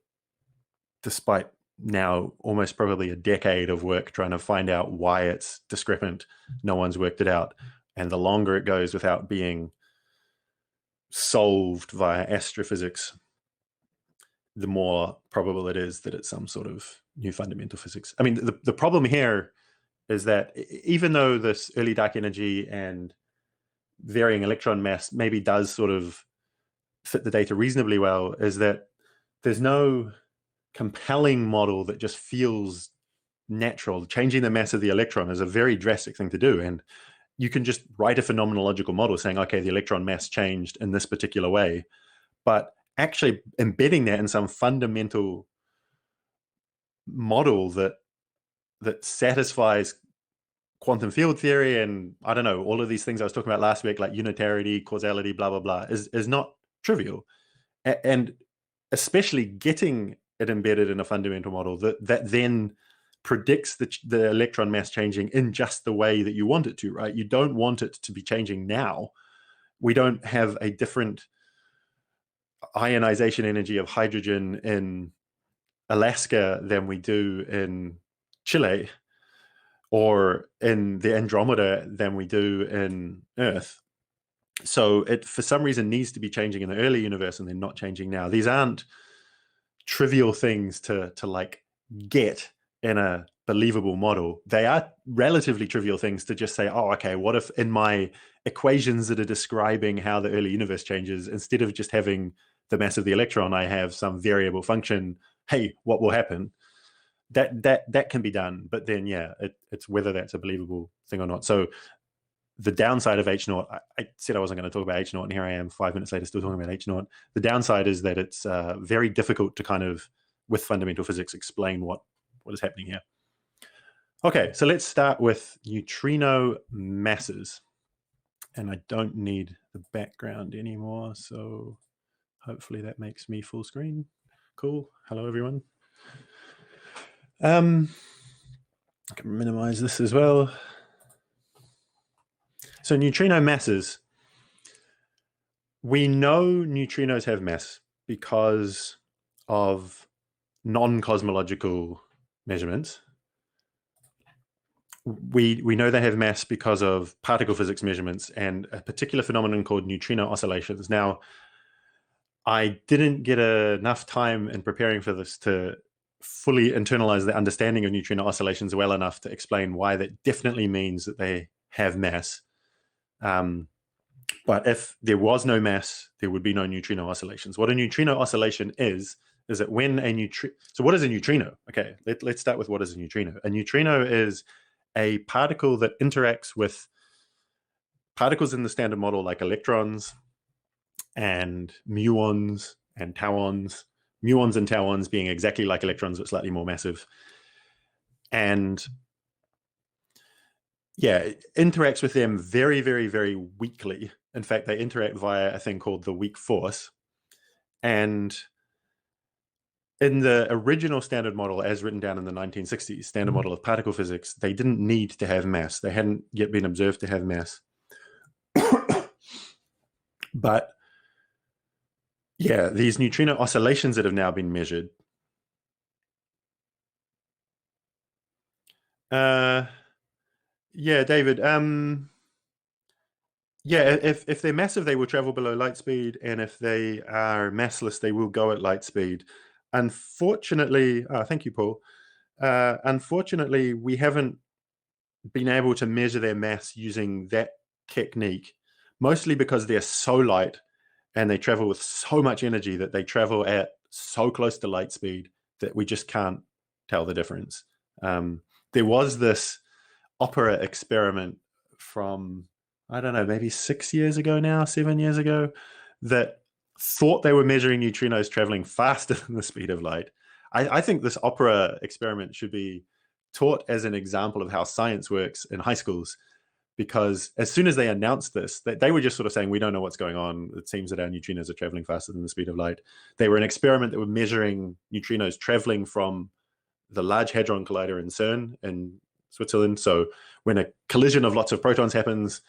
despite now almost probably a decade of work trying to find out why it's discrepant, no one's worked it out. And the longer it goes without being solved via astrophysics, the more probable it is that it's some sort of new fundamental physics. I mean, the problem here is that even though this early dark energy and varying electron mass maybe does sort of fit the data reasonably well, is that there's no compelling model that just feels natural. Changing the mass of the electron is a very drastic thing to do, and you can just write a phenomenological model saying, okay, the electron mass changed in this particular way, but actually embedding that in some fundamental model that satisfies quantum field theory and, I don't know, all of these things I was talking about last week, like unitarity, causality, blah, blah, blah, is not trivial. And especially getting it embedded in a fundamental model that then predicts the electron mass changing in just the way that you want it to, right? You don't want it to be changing now. We don't have a different ionization energy of hydrogen in Alaska than we do in Chile, or in the Andromeda than we do in Earth. So it, for some reason, needs to be changing in the early universe and then not changing now. These aren't trivial things to like get in a believable model. They are relatively trivial things to just say, oh, okay, what if in my equations that are describing how the early universe changes, instead of just having the mass of the electron, I have some variable function. Hey, what will happen? That can be done, but then yeah, it's whether that's a believable thing or not. So the downside of H0, I said I wasn't going to talk about H0, and here I am 5 minutes later still talking about H0. The downside is that it's very difficult to kind of, with fundamental physics, explain what is happening here. Okay, so let's start with neutrino masses. And I don't need the background anymore, so hopefully that makes me full screen. Cool. Hello, everyone. I can minimize this as well. So neutrino masses. We know neutrinos have mass because of non-cosmological measurements. We know they have mass because of particle physics measurements and a particular phenomenon called neutrino oscillations. Now, I didn't get enough time in preparing for this to fully internalize the understanding of neutrino oscillations well enough to explain why that definitely means that they have mass. But if there was no mass, there would be no neutrino oscillations. What a neutrino oscillation is that when a neutrino... So what is a neutrino? Okay, let's start with what is a neutrino. A neutrino is a particle that interacts with particles in the standard model like electrons and muons and tauons. Muons and tauons being exactly like electrons but slightly more massive. And yeah, it interacts with them very, very, very weakly. In fact, they interact via a thing called the weak force. And in the original standard model, as written down in the 1960s, standard model of particle physics, they didn't need to have mass. They hadn't yet been observed to have mass. But yeah, these neutrino oscillations that have now been measured. Yeah, David. Yeah, if they're massive, they will travel below light speed, and if they are massless, they will go at light speed. Unfortunately, thank you, Paul. Unfortunately, we haven't been able to measure their mass using that technique, mostly because they're so light and they travel with so much energy that they travel at so close to light speed that we just can't tell the difference. There was this opera experiment from, I don't know, maybe 6 years ago now, 7 years ago, that thought they were measuring neutrinos traveling faster than the speed of light. I think this opera experiment should be taught as an example of how science works in high schools, because as soon as they announced this, they were just sort of saying, we don't know what's going on. It seems that our neutrinos are traveling faster than the speed of light. They were an experiment that were measuring neutrinos traveling from the Large Hadron Collider in CERN in Switzerland. So when a collision of lots of protons happens,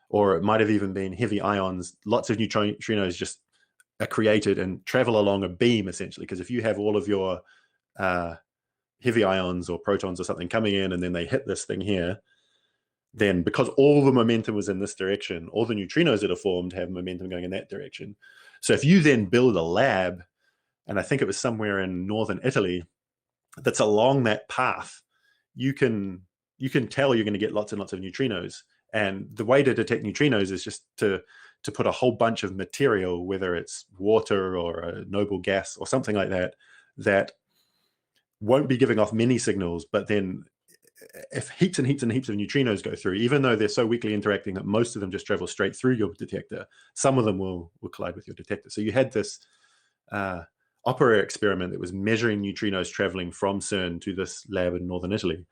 or it might have even been heavy ions, lots of neutrinos just are created and travel along a beam, essentially. Because if you have all of your heavy ions or protons or something coming in and then they hit this thing here, then because all the momentum was in this direction, all the neutrinos that are formed have momentum going in that direction. So if you then build a lab, and I think it was somewhere in northern Italy, that's along that path, you can tell you're going to get lots and lots of neutrinos. And the way to detect neutrinos is just to put a whole bunch of material, whether it's water or a noble gas or something like that, that won't be giving off many signals, but then if heaps and heaps and heaps of neutrinos go through, even though they're so weakly interacting that most of them just travel straight through your detector, some of them will collide with your detector. So you had this opera experiment that was measuring neutrinos traveling from CERN to this lab in northern Italy.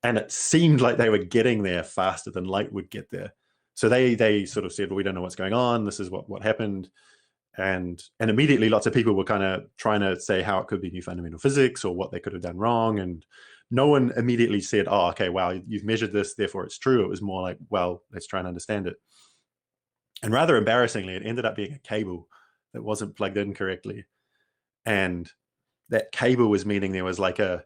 And it seemed like they were getting there faster than light would get there. So they sort of said, well, we don't know what's going on. This is what happened. And immediately lots of people were kind of trying to say how it could be new fundamental physics or what they could have done wrong. And no one immediately said, oh, okay, wow, you've measured this, therefore it's true. It was more like, well, let's try and understand it. And rather embarrassingly, it ended up being a cable that wasn't plugged in correctly. And that cable was meaning there was like a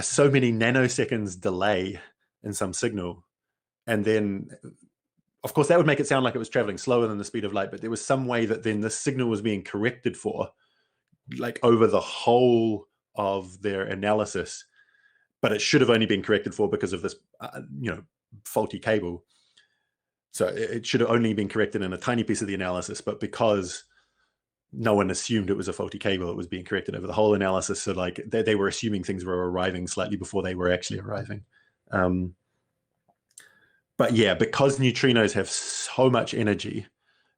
so many nanoseconds delay in some signal. And then, of course, that would make it sound like it was traveling slower than the speed of light, but there was some way that then the signal was being corrected for, like over the whole of their analysis, but it should have only been corrected for because of this, faulty cable. So it should have only been corrected in a tiny piece of the analysis, but because no one assumed it was a faulty cable, it was being corrected over the whole analysis. So like they were assuming things were arriving slightly before they were actually arriving. But yeah, because neutrinos have so much energy,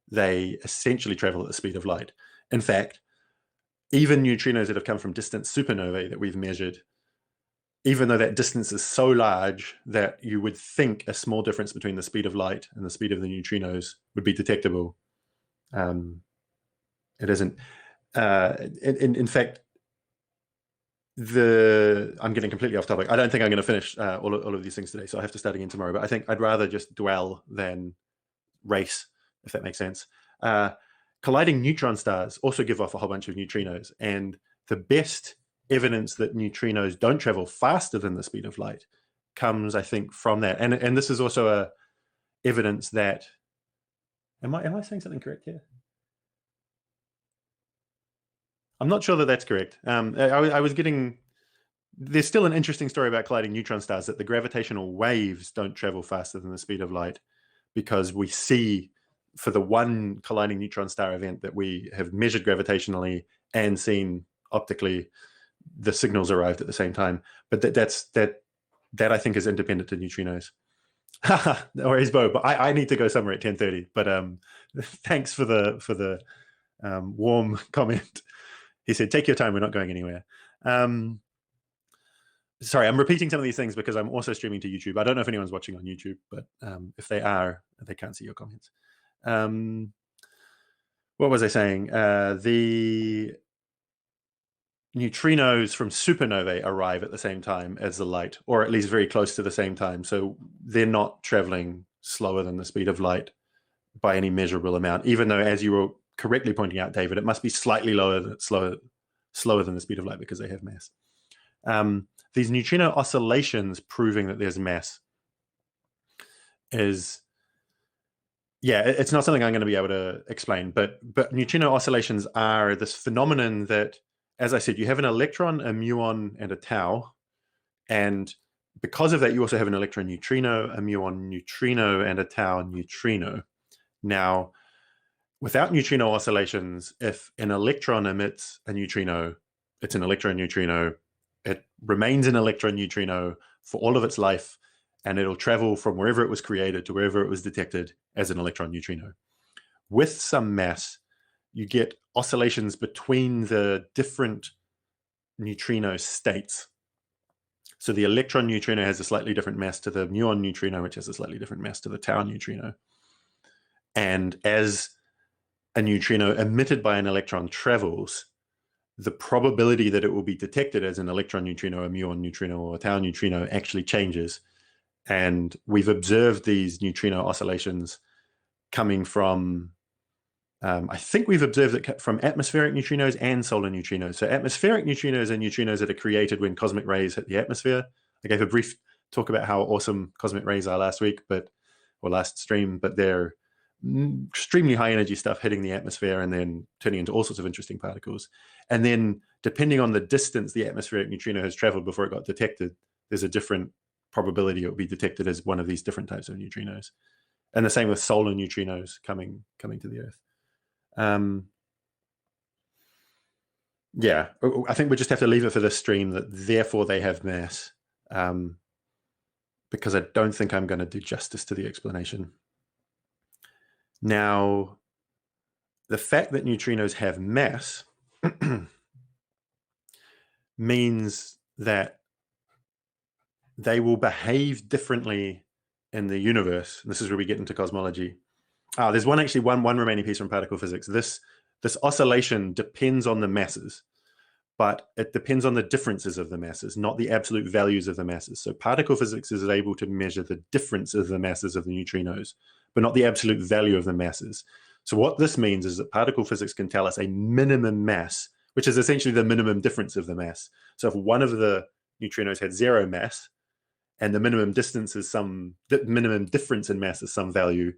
they essentially travel at the speed of light. In fact, even neutrinos that have come from distant supernovae that we've measured even though that distance is so large that you would think a small difference between the speed of light and the speed of the neutrinos would be detectable, it isn't. In fact, I'm getting completely off topic. I don't think I'm going to finish all of these things today, so I have to start again tomorrow. But I think I'd rather just dwell than race, if that makes sense. Colliding neutron stars also give off a whole bunch of neutrinos, and the best evidence that neutrinos don't travel faster than the speed of light comes, I think, from that. And this is also a evidence that, am I saying something correct here? I'm not sure that that's correct. I was getting, there's still an interesting story about colliding neutron stars, that the gravitational waves don't travel faster than the speed of light, because we see, for the one colliding neutron star event that we have measured gravitationally and seen optically, the signals arrived at the same time. But that I think is independent to neutrinos. Or is Bo, but I need to go somewhere at 10:30. But thanks for the warm comment. He said, "Take your time. We're not going anywhere." Sorry, I'm repeating some of these things because I'm also streaming to YouTube. I don't know if anyone's watching on YouTube, but if they are, they can't see your comments. What was I saying? The neutrinos from supernovae arrive at the same time as the light, or at least very close to the same time. So they're not traveling slower than the speed of light by any measurable amount, even though, as you were correctly pointing out, David, it must be slightly slower than the speed of light because they have mass. These neutrino oscillations proving that there's mass is, yeah, it's not something I'm going to be able to explain, but neutrino oscillations are this phenomenon that, as I said, you have an electron, a muon, and a tau, and because of that, you also have an electron neutrino, a muon neutrino, and a tau neutrino. Now, without neutrino oscillations, if an electron emits a neutrino, it's an electron neutrino. It remains an electron neutrino for all of its life, and it'll travel from wherever it was created to wherever it was detected as an electron neutrino. With some mass, you get oscillations between the different neutrino states. So the electron neutrino has a slightly different mass to the muon neutrino, which has a slightly different mass to the tau neutrino. And as a neutrino emitted by an electron travels, the probability that it will be detected as an electron neutrino, a muon neutrino, or a tau neutrino actually changes. And we've observed these neutrino oscillations coming from, I think we've observed it from atmospheric neutrinos and solar neutrinos. So atmospheric neutrinos are neutrinos that are created when cosmic rays hit the atmosphere. I gave a brief talk about how awesome cosmic rays are last week, or last stream, but they're extremely high energy stuff hitting the atmosphere and then turning into all sorts of interesting particles. And then depending on the distance the atmospheric neutrino has traveled before it got detected, there's a different probability it will be detected as one of these different types of neutrinos. And the same with solar neutrinos coming to the Earth. Yeah, I think we just have to leave it for this stream that therefore they have mass, because I don't think I'm going to do justice to the explanation. Now, the fact that neutrinos have mass means that they will behave differently in the universe. And this is where we get into cosmology. There's one remaining piece from particle physics. This oscillation depends on the masses, but it depends on the differences of the masses, not the absolute values of the masses. So particle physics is able to measure the difference of the masses of the neutrinos, but not the absolute value of the masses. So what this means is that particle physics can tell us a minimum mass, which is essentially the minimum difference of the mass. So if one of the neutrinos had zero mass, and the minimum difference in mass is some value,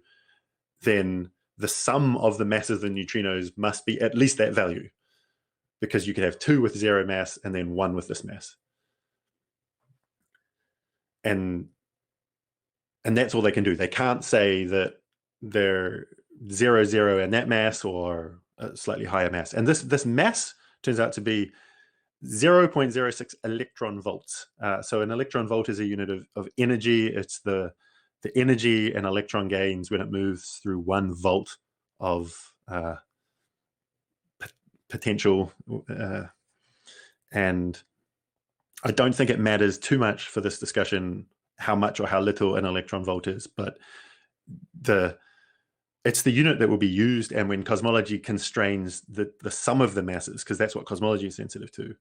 then the sum of the masses of the neutrinos must be at least that value, because you could have two with zero mass and then one with this mass. And that's all they can do. They can't say that they're 0, 0 in that mass or a slightly higher mass. And this mass turns out to be 0.06 electron volts. So an electron volt is a unit of energy. It's the energy an electron gains when it moves through 1 volt of potential. And I don't think it matters too much for this discussion how much or how little an electron volt is, but it's the unit that will be used, and when cosmology constrains the sum of the masses, because that's what cosmology is sensitive to,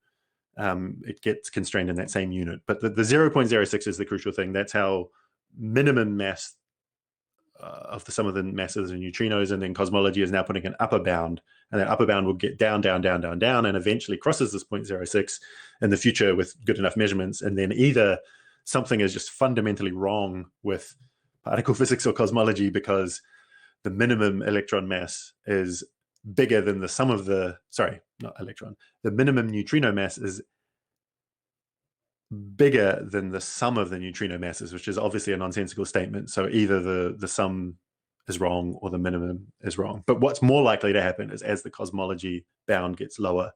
it gets constrained in that same unit. But the 0.06 is the crucial thing. That's how minimum mass of the sum of the masses of neutrinos, and then cosmology is now putting an upper bound, and that upper bound will get down, down, down, down, down, and eventually crosses this 0.06 in the future with good enough measurements, and then either something is just fundamentally wrong with particle physics or cosmology because the minimum electron mass is bigger than the sum of the, sorry, not electron, the minimum neutrino mass is bigger than the sum of the neutrino masses, which is obviously a nonsensical statement. So either the sum is wrong or the minimum is wrong. But what's more likely to happen is as the cosmology bound gets lower,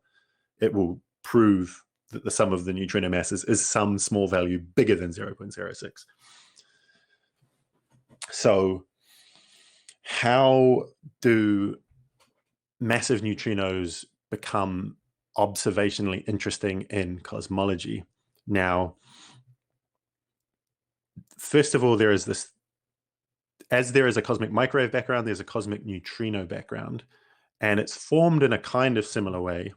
it will prove that the sum of the neutrino masses is some small value bigger than 0.06. So how do massive neutrinos become observationally interesting in cosmology? Now, first of all, there is this, as there is a cosmic microwave background, there's a cosmic neutrino background, and it's formed in a kind of similar way.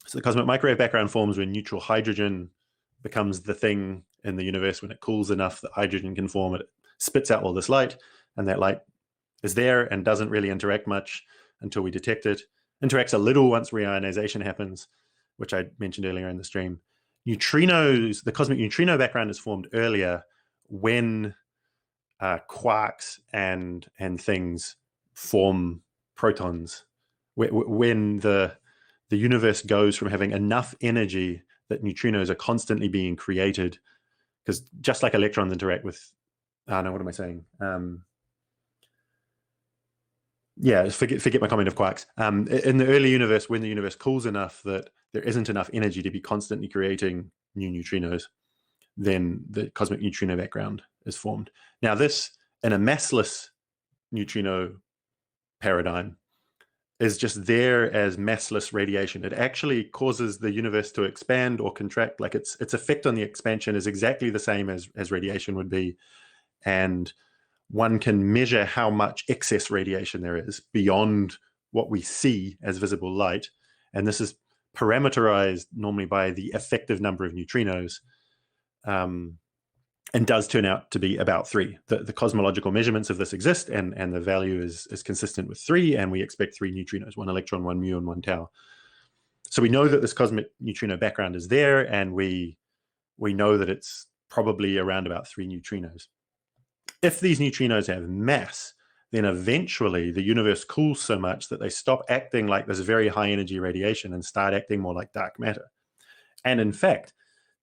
So the cosmic microwave background forms when neutral hydrogen becomes the thing in the universe. When it cools enough that hydrogen can form, it spits out all this light, and that light is there and doesn't really interact much until we detect it. Interacts a little once reionization happens, which I mentioned earlier in the stream. Neutrinos, the cosmic neutrino background is formed earlier when quarks and things form protons. When the universe goes from having enough energy that neutrinos are constantly being created, because just like electrons interact with, no, what am I saying? Yeah, forget my comment of quarks. In the early universe, when the universe cools enough that there isn't enough energy to be constantly creating new neutrinos, then the cosmic neutrino background is formed. Now this, in a massless neutrino paradigm, is just there as massless radiation. It actually causes the universe to expand or contract. Like its effect on the expansion is exactly the same as radiation would be. And one can measure how much excess radiation there is beyond what we see as visible light. And this is parameterized normally by the effective number of neutrinos, and does turn out to be about 3. The cosmological measurements of this exist, and the value is consistent with 3, and we expect 3 neutrinos, 1 electron, 1 mu, and 1 tau. So we know that this cosmic neutrino background is there, and we know that it's probably around about 3 neutrinos. If these neutrinos have mass, then eventually the universe cools so much that they stop acting like this very high energy radiation and start acting more like dark matter. And in fact,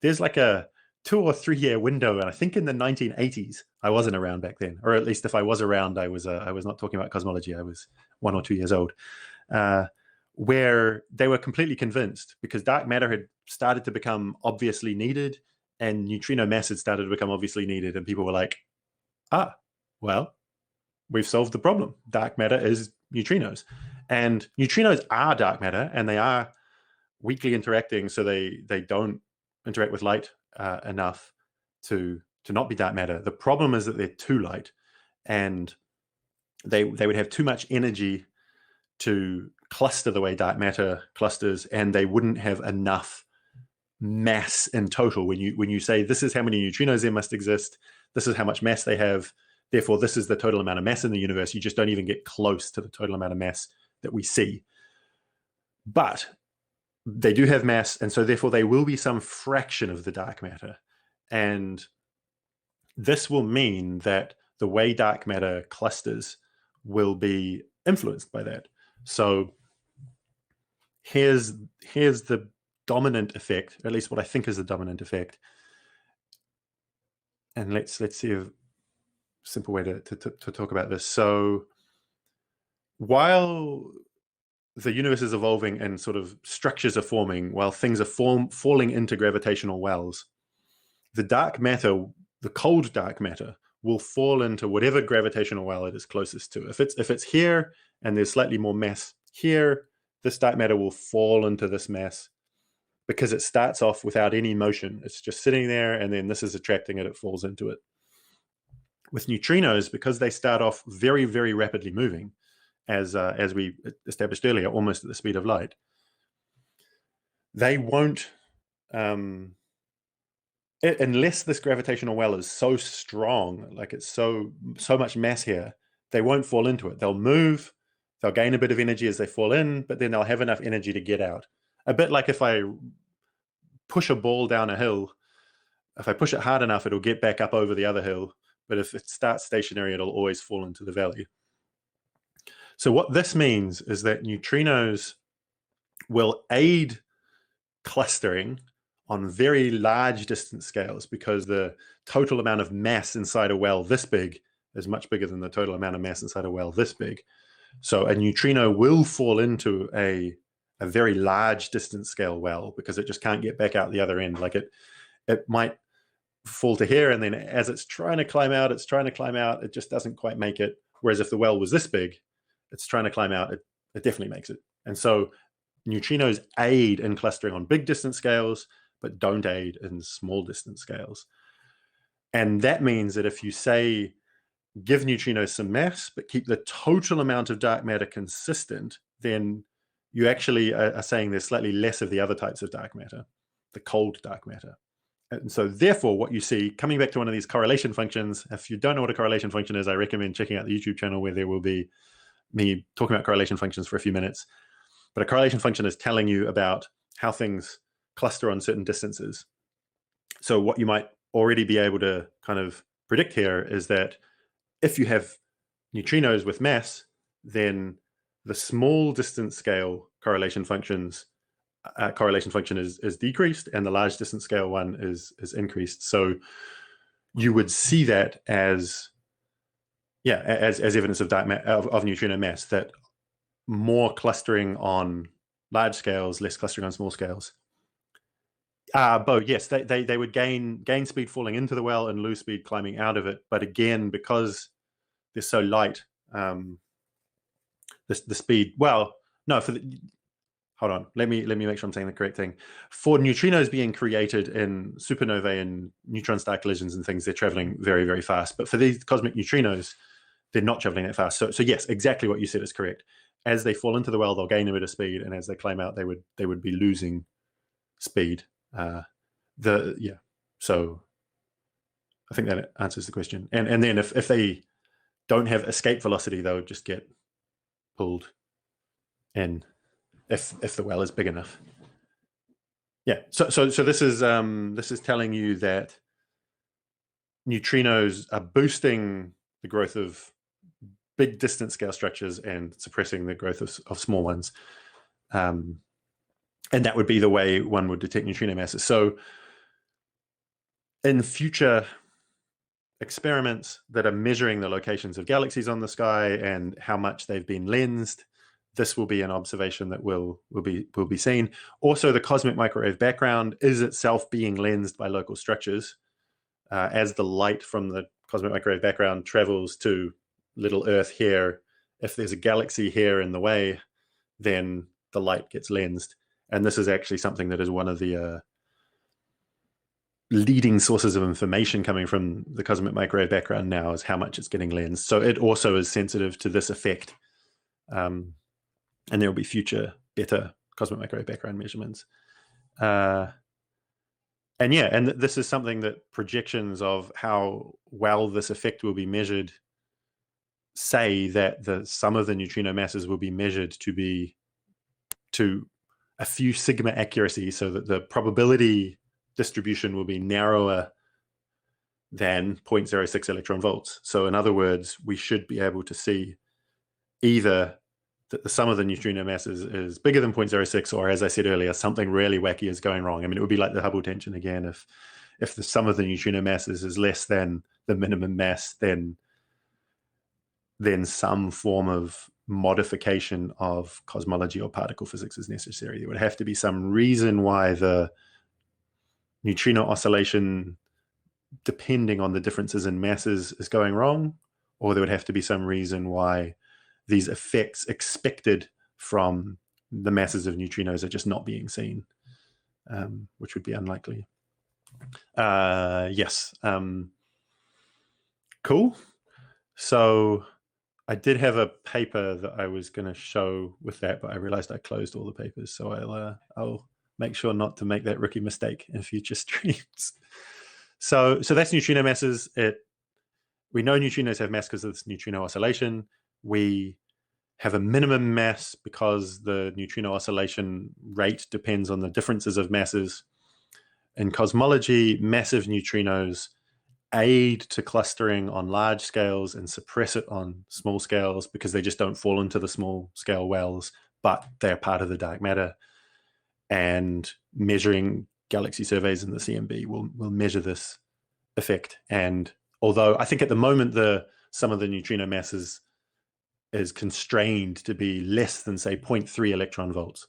there's like a 2 or 3 year window, and I think in the 1980s, I wasn't around back then, or at least if I was around, I was not talking about cosmology. I was 1 or 2 years old, where they were completely convinced, because dark matter had started to become obviously needed, and neutrino mass had started to become obviously needed, and people were like, well, we've solved the problem. Dark matter is neutrinos, and neutrinos are dark matter, and they are weakly interacting, so they don't interact with light enough to not be dark matter. The problem is that they're too light, and they would have too much energy to cluster the way dark matter clusters, and they wouldn't have enough mass in total. When you say this is how many neutrinos there must exist, this is how much mass they have, therefore this is the total amount of mass in the universe, you just don't even get close to the total amount of mass that we see. But they do have mass, and so therefore they will be some fraction of the dark matter. And this will mean that the way dark matter clusters will be influenced by that. So here's the dominant effect, or at least what I think is the dominant effect. And let's see a simple way to talk about this. So while the universe is evolving and sort of structures are forming, while things are falling into gravitational wells, the dark matter, the cold dark matter, will fall into whatever gravitational well it is closest to. If it's here and there's slightly more mass here, this dark matter will fall into this mass. because it starts off without any motion. It's just sitting there, and then this is attracting it, it falls into it. With neutrinos, because they start off very, very rapidly moving, as we established earlier, almost at the speed of light, they won't, unless this gravitational well is so strong, like it's so much mass here, they won't fall into it. They'll move, they'll gain a bit of energy as they fall in, but then they'll have enough energy to get out. A bit like if I push a ball down a hill, if I push it hard enough, it'll get back up over the other hill. But if it starts stationary, it'll always fall into the valley. So what this means is that neutrinos will aid clustering on very large distance scales, because the total amount of mass inside a well this big is much bigger than the total amount of mass inside a well this big. So a neutrino will fall into a very large distance scale well, because it just can't get back out the other end. Like it might fall to here, and then as it's trying to climb out, it just doesn't quite make it. Whereas if the well was this big, it's trying to climb out, it definitely makes it. And so neutrinos aid in clustering on big distance scales, but don't aid in small distance scales. And that means that if you say, give neutrinos some mass, but keep the total amount of dark matter consistent, then you actually are saying there's slightly less of the other types of dark matter, the cold dark matter. And so therefore, what you see, coming back to one of these correlation functions, if you don't know what a correlation function is, I recommend checking out the YouTube channel, where there will be me talking about correlation functions for a few minutes. But a correlation function is telling you about how things cluster on certain distances. So what you might already be able to kind of predict here is that if you have neutrinos with mass, then the small distance scale correlation function is decreased, and the large distance scale one is increased. So you would see that as evidence of of neutrino mass, that more clustering on large scales, less clustering on small scales. Both, yes, they would gain speed falling into the well and lose speed climbing out of it. But again, because they're so light, the speed. Well, no. Hold on. Let me make sure I'm saying the correct thing. For neutrinos being created in supernovae and neutron star collisions and things, they're traveling very, very fast. But for these cosmic neutrinos, they're not traveling that fast. So yes, exactly what you said is correct. As they fall into the well, they'll gain a bit of speed, and as they climb out, they would be losing speed. So I think that answers the question. And then if they don't have escape velocity, they'll just get pulled in if the well is big enough. Yeah. So this is telling you that neutrinos are boosting the growth of big distance scale structures and suppressing the growth of small ones. And that would be the way one would detect neutrino masses. So in future experiments that are measuring the locations of galaxies on the sky and how much they've been lensed, this will be an observation that will be seen. Also, the cosmic microwave background is itself being lensed by local structures. As the light from the cosmic microwave background travels to little Earth here, if there's a galaxy here in the way, then the light gets lensed. And this is actually something that is one of the leading sources of information coming from the cosmic microwave background now, is how much it's getting lensed. So it also is sensitive to this effect. And there will be future better cosmic microwave background measurements. And this is something that projections of how well this effect will be measured say that the sum of the neutrino masses will be measured to a few sigma accuracy, so that the probability distribution will be narrower than 0.06 electron volts. So in other words, we should be able to see either that the sum of the neutrino masses is bigger than 0.06, or, as I said earlier, something really wacky is going wrong. I mean, it would be like the Hubble tension again. If the sum of the neutrino masses is less than the minimum mass, then some form of modification of cosmology or particle physics is necessary. There would have to be some reason why the neutrino oscillation, depending on the differences in masses, is going wrong, or there would have to be some reason why these effects expected from the masses of neutrinos are just not being seen. which would be unlikely. Yes. Cool. So I did have a paper that I was going to show with that, but I realized I closed all the papers. So I'll make sure not to make that rookie mistake in future streams. So that's neutrino masses. We know neutrinos have mass because of this neutrino oscillation. We have a minimum mass because the neutrino oscillation rate depends on the differences of masses. In cosmology, massive neutrinos aid to clustering on large scales and suppress it on small scales because they just don't fall into the small scale wells, but they're part of the dark matter. And measuring galaxy surveys in the CMB will measure this effect. And although I think at the moment some of the neutrino masses is constrained to be less than, say, 0.3 electron volts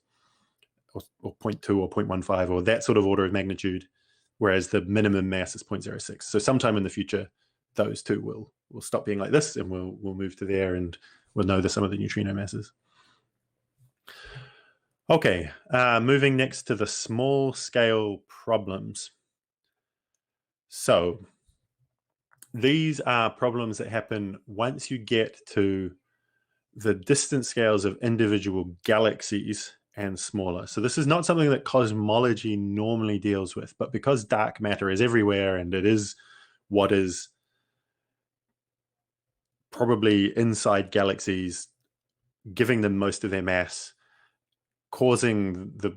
or 0.2 or 0.15 or that sort of order of magnitude, whereas the minimum mass is 0.06. So sometime in the future, those two will stop being like this, and we'll move to there, and we'll know some of the neutrino masses. Okay, moving next to the small scale problems. So these are problems that happen once you get to the distance scales of individual galaxies and smaller. So this is not something that cosmology normally deals with, but because dark matter is everywhere and it is what is probably inside galaxies, giving them most of their mass, causing the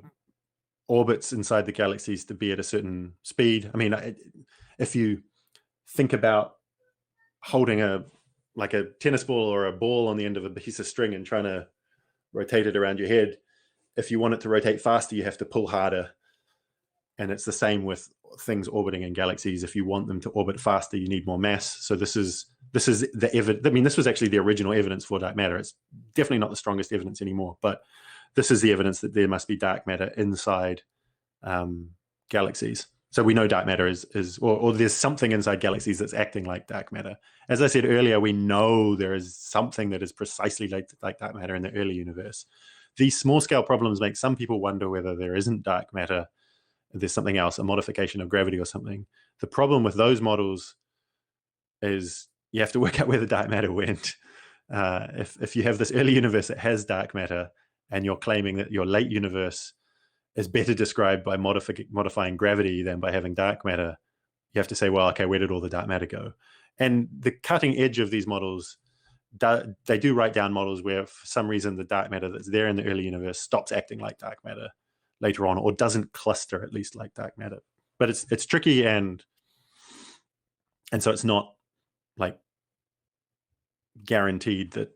orbits inside the galaxies to be at a certain speed. I mean, if you think about holding a tennis ball or a ball on the end of a piece of string and trying to rotate it around your head, if you want it to rotate faster, you have to pull harder. And it's the same with things orbiting in galaxies. If you want them to orbit faster, you need more mass. So this is the evidence. I mean, this was actually the original evidence for dark matter. It's definitely not the strongest evidence anymore, but this is the evidence that there must be dark matter inside galaxies. So we know dark matter is or there's something inside galaxies that's acting like dark matter. As I said earlier, we know there is something that is precisely like dark matter in the early universe. These small scale problems make some people wonder whether there isn't dark matter, there's something else, a modification of gravity or something. The problem with those models is you have to work out where the dark matter went. If you have this early universe that has dark matter and you're claiming that your late universe is better described by modifying gravity than by having dark matter, you have to say, well, okay, where did all the dark matter go? And the cutting edge of these models, they do write down models where for some reason the dark matter that's there in the early universe stops acting like dark matter later on, or doesn't cluster at least like dark matter. But it's tricky, and so it's not like guaranteed that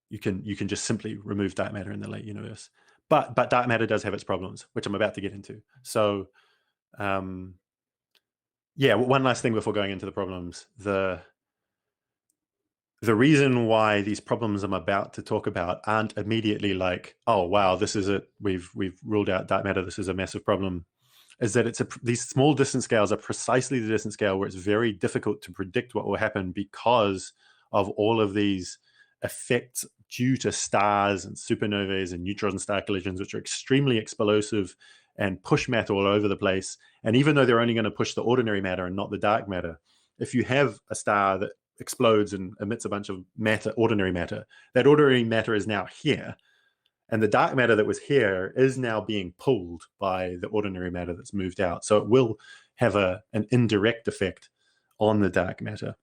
you can just simply remove dark matter in the late universe. But dark matter does have its problems, which I'm about to get into. So yeah, one last thing before going into the problems. The reason why these problems I'm about to talk about aren't immediately like, oh wow, this is it, we've ruled out dark matter, this is a massive problem, is that these small distance scales are precisely the distance scale where it's very difficult to predict what will happen because of all of these effects due to stars and supernovae and neutron star collisions, which are extremely explosive and push matter all over the place. And even though they're only going to push the ordinary matter and not the dark matter, if you have a star that explodes and emits a bunch of matter, ordinary matter, that ordinary matter is now here, and the dark matter that was here is now being pulled by the ordinary matter that's moved out. So it will have an indirect effect on the dark matter.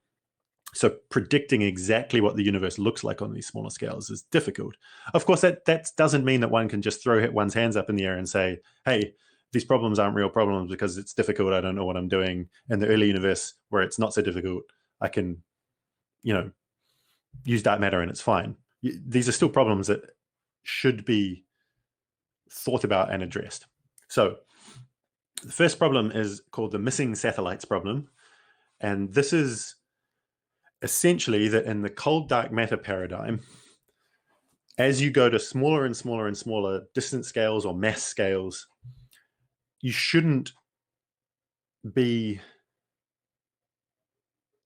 So predicting exactly what the universe looks like on these smaller scales is difficult. Of course, that doesn't mean that one can just throw one's hands up in the air and say, hey, these problems aren't real problems because it's difficult, I don't know what I'm doing. In the early universe where it's not so difficult, I can use dark matter and it's fine. These are still problems that should be thought about and addressed. So the first problem is called the missing satellites problem. And this is essentially that in the cold dark matter paradigm, as you go to smaller and smaller and smaller distance scales or mass scales, you shouldn't be,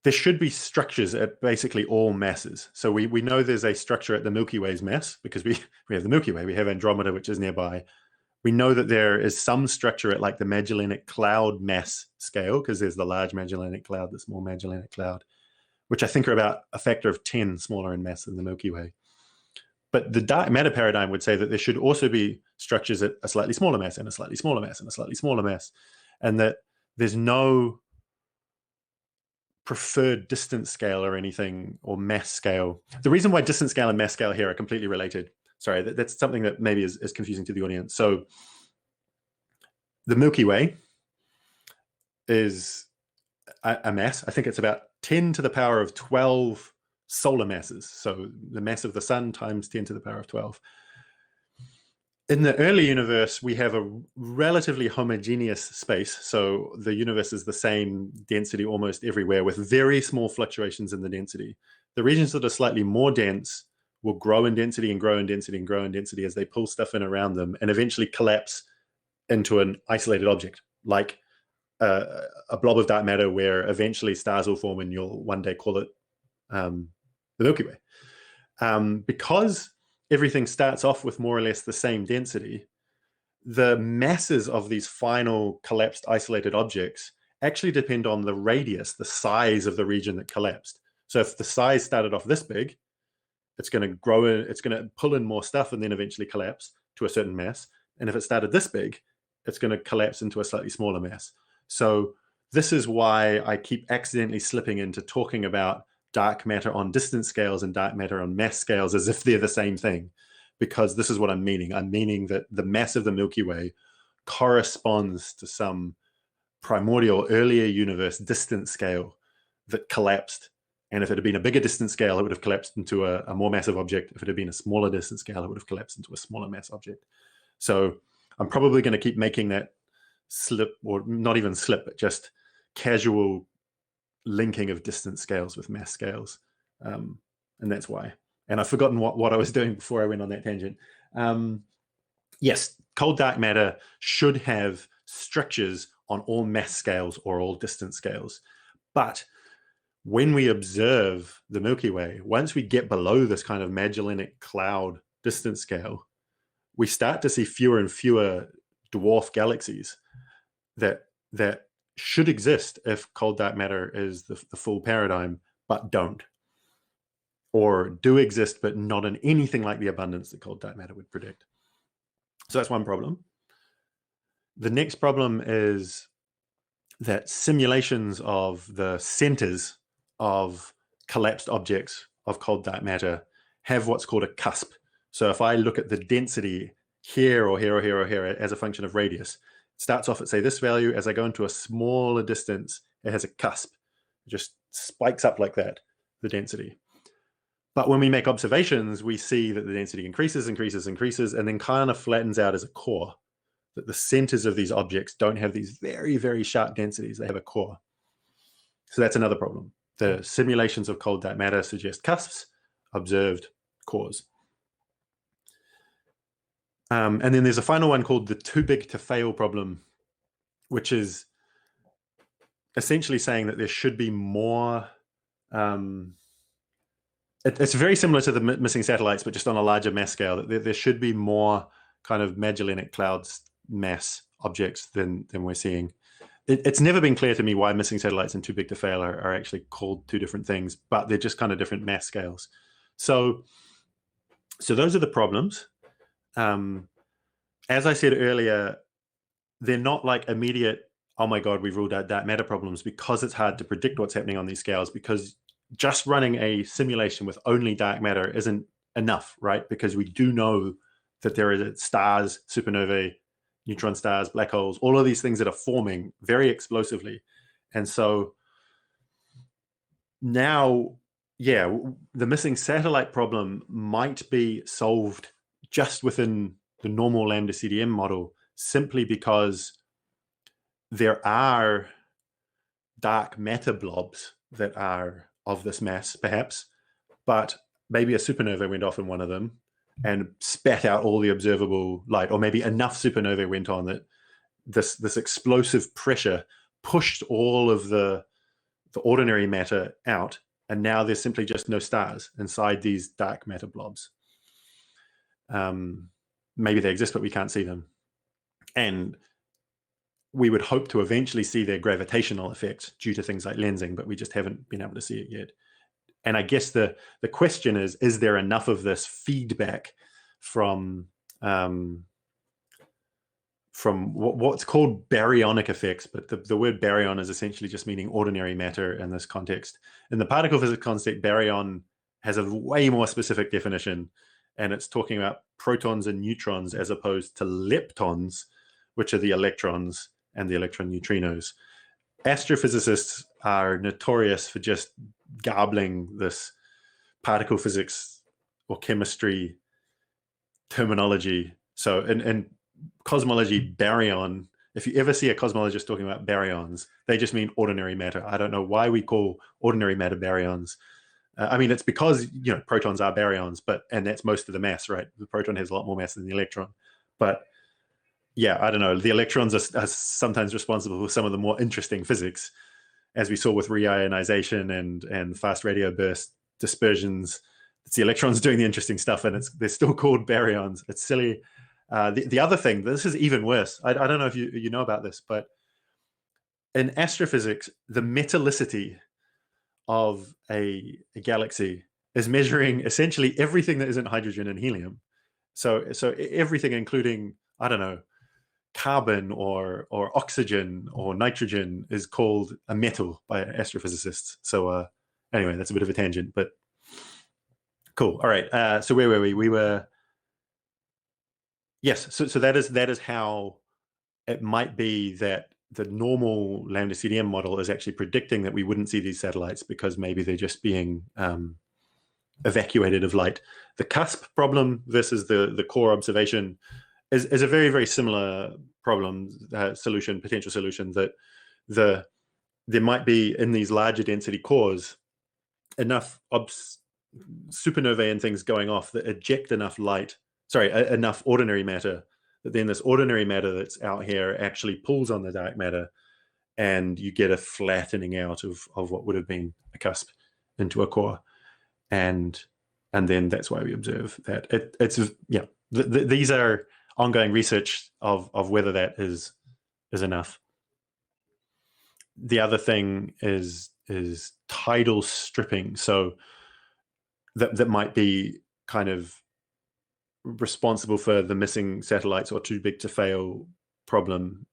there should be structures at basically all masses. So we know there's a structure at the Milky Way's mass because we have the Milky Way, we have Andromeda, which is nearby. We know that there is some structure at like the Magellanic Cloud mass scale, because there's the large Magellanic Cloud, the small Magellanic Cloud, which I think are about a factor of 10 smaller in mass than the Milky Way. But the dark matter paradigm would say that there should also be structures at a slightly smaller mass and a slightly smaller mass and a slightly smaller mass, and that there's no preferred distance scale or anything, or mass scale. The reason why distance scale and mass scale here are completely related, sorry, that's something that maybe is confusing to the audience. So the Milky Way is a mass. I think it's about 10 to the power of 12 solar masses. So the mass of the sun times 10 to the power of 12. In the early universe, we have a relatively homogeneous space. So the universe is the same density almost everywhere, with very small fluctuations in the density. The regions that are slightly more dense will grow in density and grow in density and grow in density as they pull stuff in around them, and eventually collapse into an isolated object, like a blob of dark matter where eventually stars will form and you'll one day call it the Milky Way. Because everything starts off with more or less the same density, the masses of these final collapsed isolated objects actually depend on the radius, the size of the region that collapsed. So if the size started off this big, it's going to grow, it's going to pull in more stuff and then eventually collapse to a certain mass. And if it started this big, it's going to collapse into a slightly smaller mass. So this is why I keep accidentally slipping into talking about dark matter on distance scales and dark matter on mass scales as if they're the same thing, because this is what I'm meaning. I'm meaning that the mass of the Milky Way corresponds to some primordial earlier universe distance scale that collapsed. And if it had been a bigger distance scale, it would have collapsed into a more massive object. If it had been a smaller distance scale, it would have collapsed into a smaller mass object. So I'm probably going to keep making that slip, or not even slip, but just casual linking of distance scales with mass scales. And that's why. And I've forgotten what I was doing before I went on that tangent. Yes, cold dark matter should have structures on all mass scales or all distance scales. But when we observe the Milky Way, once we get below this kind of Magellanic Cloud distance scale, we start to see fewer and fewer dwarf galaxies that should exist if cold dark matter is the full paradigm, but don't. Or do exist, but not in anything like the abundance that cold dark matter would predict. So that's one problem. The next problem is that simulations of the centers of collapsed objects of cold dark matter have what's called a cusp. So if I look at the density here or here or here or here as a function of radius, it starts off at, say, this value. As I go into a smaller distance, it has a cusp. It just spikes up like that, the density. But when we make observations, we see that the density increases, increases, increases, and then kind of flattens out as a core. That the centers of these objects don't have these very, very sharp densities. They have a core. So that's another problem. The simulations of cold dark matter suggest cusps, observed cores. And then there's a final one called the too big to fail problem, which is essentially saying that there should be more. It's very similar to the missing satellites, but just on a larger mass scale. That there should be more kind of Magellanic Clouds mass objects than we're seeing. It's never been clear to me why missing satellites and too big to fail are actually called two different things, but they're just kind of different mass scales. So those are the problems. As I said earlier, they're not like immediate, oh my God, we've ruled out dark matter problems, because it's hard to predict what's happening on these scales, because just running a simulation with only dark matter isn't enough, right? Because we do know that there are stars, supernovae, neutron stars, black holes, all of these things that are forming very explosively. And so now, yeah, the missing satellite problem might be solved just within the normal Lambda CDM model, simply because there are dark matter blobs that are of this mass, perhaps, but maybe a supernova went off in one of them and spat out all the observable light, or maybe enough supernovae went on that this explosive pressure pushed all of the ordinary matter out, and now there's simply just no stars inside these dark matter blobs. Maybe they exist, but we can't see them. And we would hope to eventually see their gravitational effects due to things like lensing, but we just haven't been able to see it yet. And I guess the question is there enough of this feedback from what's called baryonic effects, but the word baryon is essentially just meaning ordinary matter in this context. In the particle physics context, baryon has a way more specific definition, and it's talking about protons and neutrons as opposed to leptons, which are the electrons and the electron neutrinos. Astrophysicists are notorious for just garbling this particle physics or chemistry terminology. So in cosmology, baryon, if you ever see a cosmologist talking about baryons, they just mean ordinary matter. I don't know why we call ordinary matter baryons. I mean, it's because, you know, protons are baryons, and that's most of the mass, right? The proton has a lot more mass than the electron. But yeah, I don't know. The electrons are sometimes responsible for some of the more interesting physics, as we saw with reionization and fast radio burst dispersions. It's the electrons doing the interesting stuff, and they're still called baryons. It's silly. The other thing, this is even worse. I don't know if you know about this, but in astrophysics, the metallicity of a galaxy is measuring essentially everything that isn't hydrogen and helium. So everything, including, I don't know, carbon or oxygen or nitrogen, is called a metal by astrophysicists. So anyway, that's a bit of a tangent, but cool. All right. So where were we? We were, yes. So that is how it might be that the normal Lambda CDM model is actually predicting that we wouldn't see these satellites because maybe they're just being evacuated of light. The Cusp problem versus the core observation is a very, very similar problem, potential solution, that there might be in these larger density cores enough supernovae and things going off that eject enough enough ordinary matter, that then this ordinary matter that's out here actually pulls on the dark matter, and you get a flattening out of what would have been a cusp into a core. And then that's why we observe that. These are ongoing research of whether that is enough. The other thing is tidal stripping. So that might be kind of responsible for the missing satellites or too big to fail problem.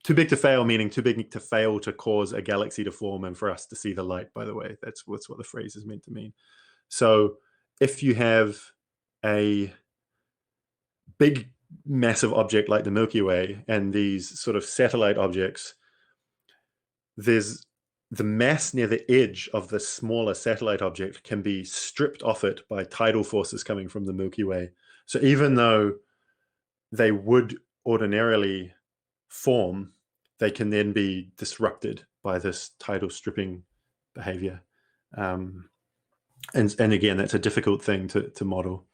Too big to fail meaning too big to fail to cause a galaxy to form and for us to see the light, by the way. That's what the phrase is meant to mean. So if you have a big massive object like the Milky Way and these sort of satellite objects, there's the mass near the edge of the smaller satellite object can be stripped off it by tidal forces coming from the Milky Way. So even though they would ordinarily form, they can then be disrupted by this tidal stripping behavior. And again, that's a difficult thing to model.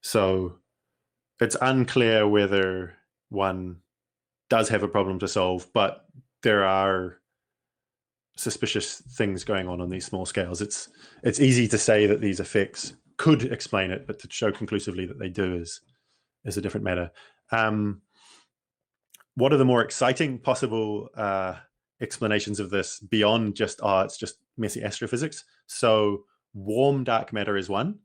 So it's unclear whether one does have a problem to solve, but there are suspicious things going on these small scales. It's easy to say that these effects could explain it, but to show conclusively that they do is a different matter. What are the more exciting possible explanations of this beyond just, it's just messy astrophysics? So warm dark matter is one.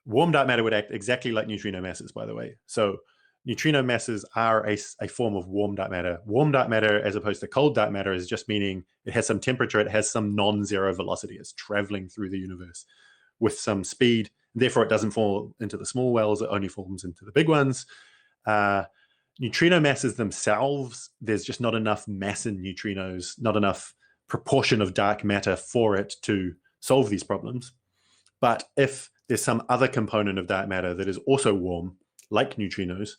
Warm dark matter would act exactly like neutrino masses, by the way. So neutrino masses are a form of warm dark matter. Warm dark matter, as opposed to cold dark matter, is just meaning it has some temperature, it has some non-zero velocity. It's traveling through the universe with some speed. Therefore, it doesn't fall into the small wells. It only falls into the big ones. Neutrino masses themselves, there's just not enough mass in neutrinos, not enough proportion of dark matter for it to solve these problems. But if there's some other component of dark matter that is also warm, like neutrinos,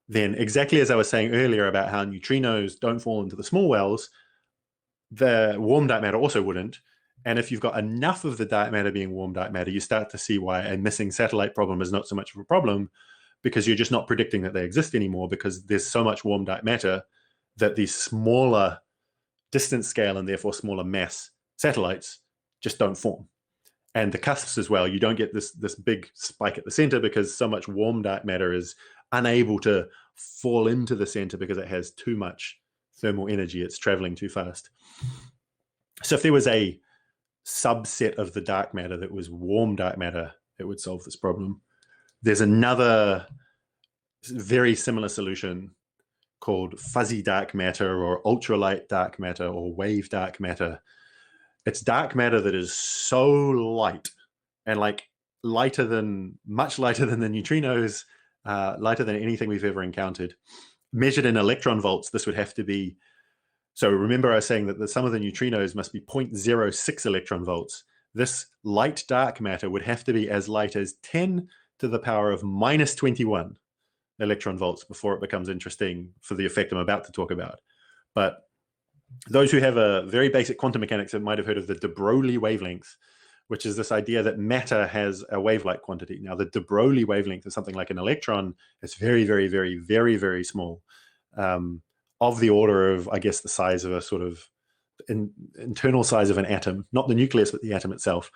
then exactly as I was saying earlier about how neutrinos don't fall into the small wells, the warm dark matter also wouldn't. And if you've got enough of the dark matter being warm dark matter, you start to see why a missing satellite problem is not so much of a problem, because you're just not predicting that they exist anymore, because there's so much warm dark matter that these smaller distance scale and therefore smaller mass satellites just don't form. And the cusps as well, you don't get this big spike at the center because so much warm dark matter is unable to fall into the center because it has too much thermal energy. It's traveling too fast. So if there was a subset of the dark matter that was warm dark matter, it would solve this problem. There's another very similar solution called fuzzy dark matter or ultralight dark matter or wave dark matter. It's dark matter that is so light and like much lighter than the neutrinos, lighter than anything we've ever encountered. Measured in electron volts, this would have to be, so remember I was saying that some of the neutrinos must be 0.06 electron volts. This light dark matter would have to be as light as 10 to the power of minus 21 electron volts before it becomes interesting for the effect I'm about to talk about. But those who have a very basic quantum mechanics might have heard of the de Broglie wavelength, which is this idea that matter has a wave-like quantity. Now, the de Broglie wavelength is something like an electron. It's very, very, very, very, very small, of the order of, I guess, the size of a sort of internal size of an atom, not the nucleus, but the atom itself,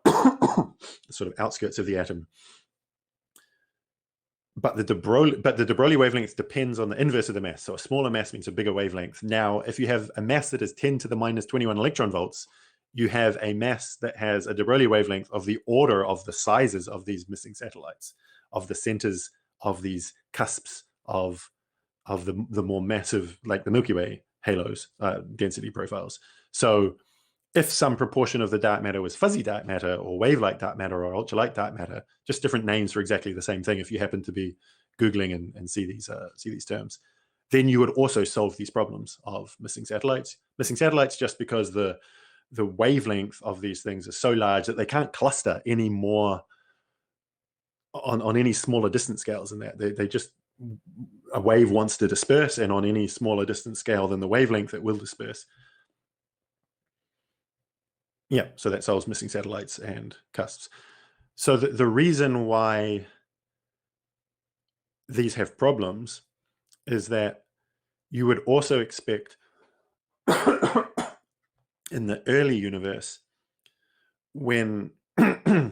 the sort of outskirts of the atom. But the de Broglie wavelength depends on the inverse of the mass. So a smaller mass means a bigger wavelength. Now, if you have a mass that is 10 to the minus 21 electron volts, you have a mass that has a de Broglie wavelength of the order of the sizes of these missing satellites, of the centers of these cusps of the more massive, like the Milky Way halos, density profiles. So if some proportion of the dark matter was fuzzy dark matter or wave-like dark matter or ultralight dark matter, just different names for exactly the same thing if you happen to be Googling and see these terms, then you would also solve these problems of missing satellites. Missing satellites just because the wavelength of these things is so large that they can't cluster any more on any smaller distance scales than that. They just, a wave wants to disperse, and on any smaller distance scale than the wavelength, it will disperse. Yeah, so that solves missing satellites and cusps. So the reason why these have problems is that you would also expect in the early universe, when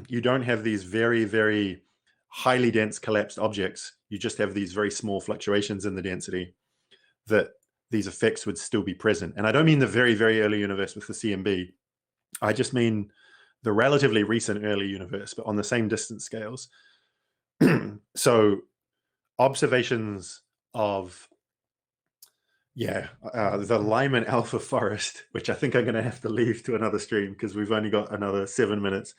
you don't have these very, very highly dense collapsed objects, you just have these very small fluctuations in the density, that these effects would still be present. And I don't mean the very, very early universe with the CMB. I just mean the relatively recent early universe, but on the same distance scales. So observations of, the Lyman alpha forest, which I think I'm going to have to leave to another stream because we've only got another 7 minutes.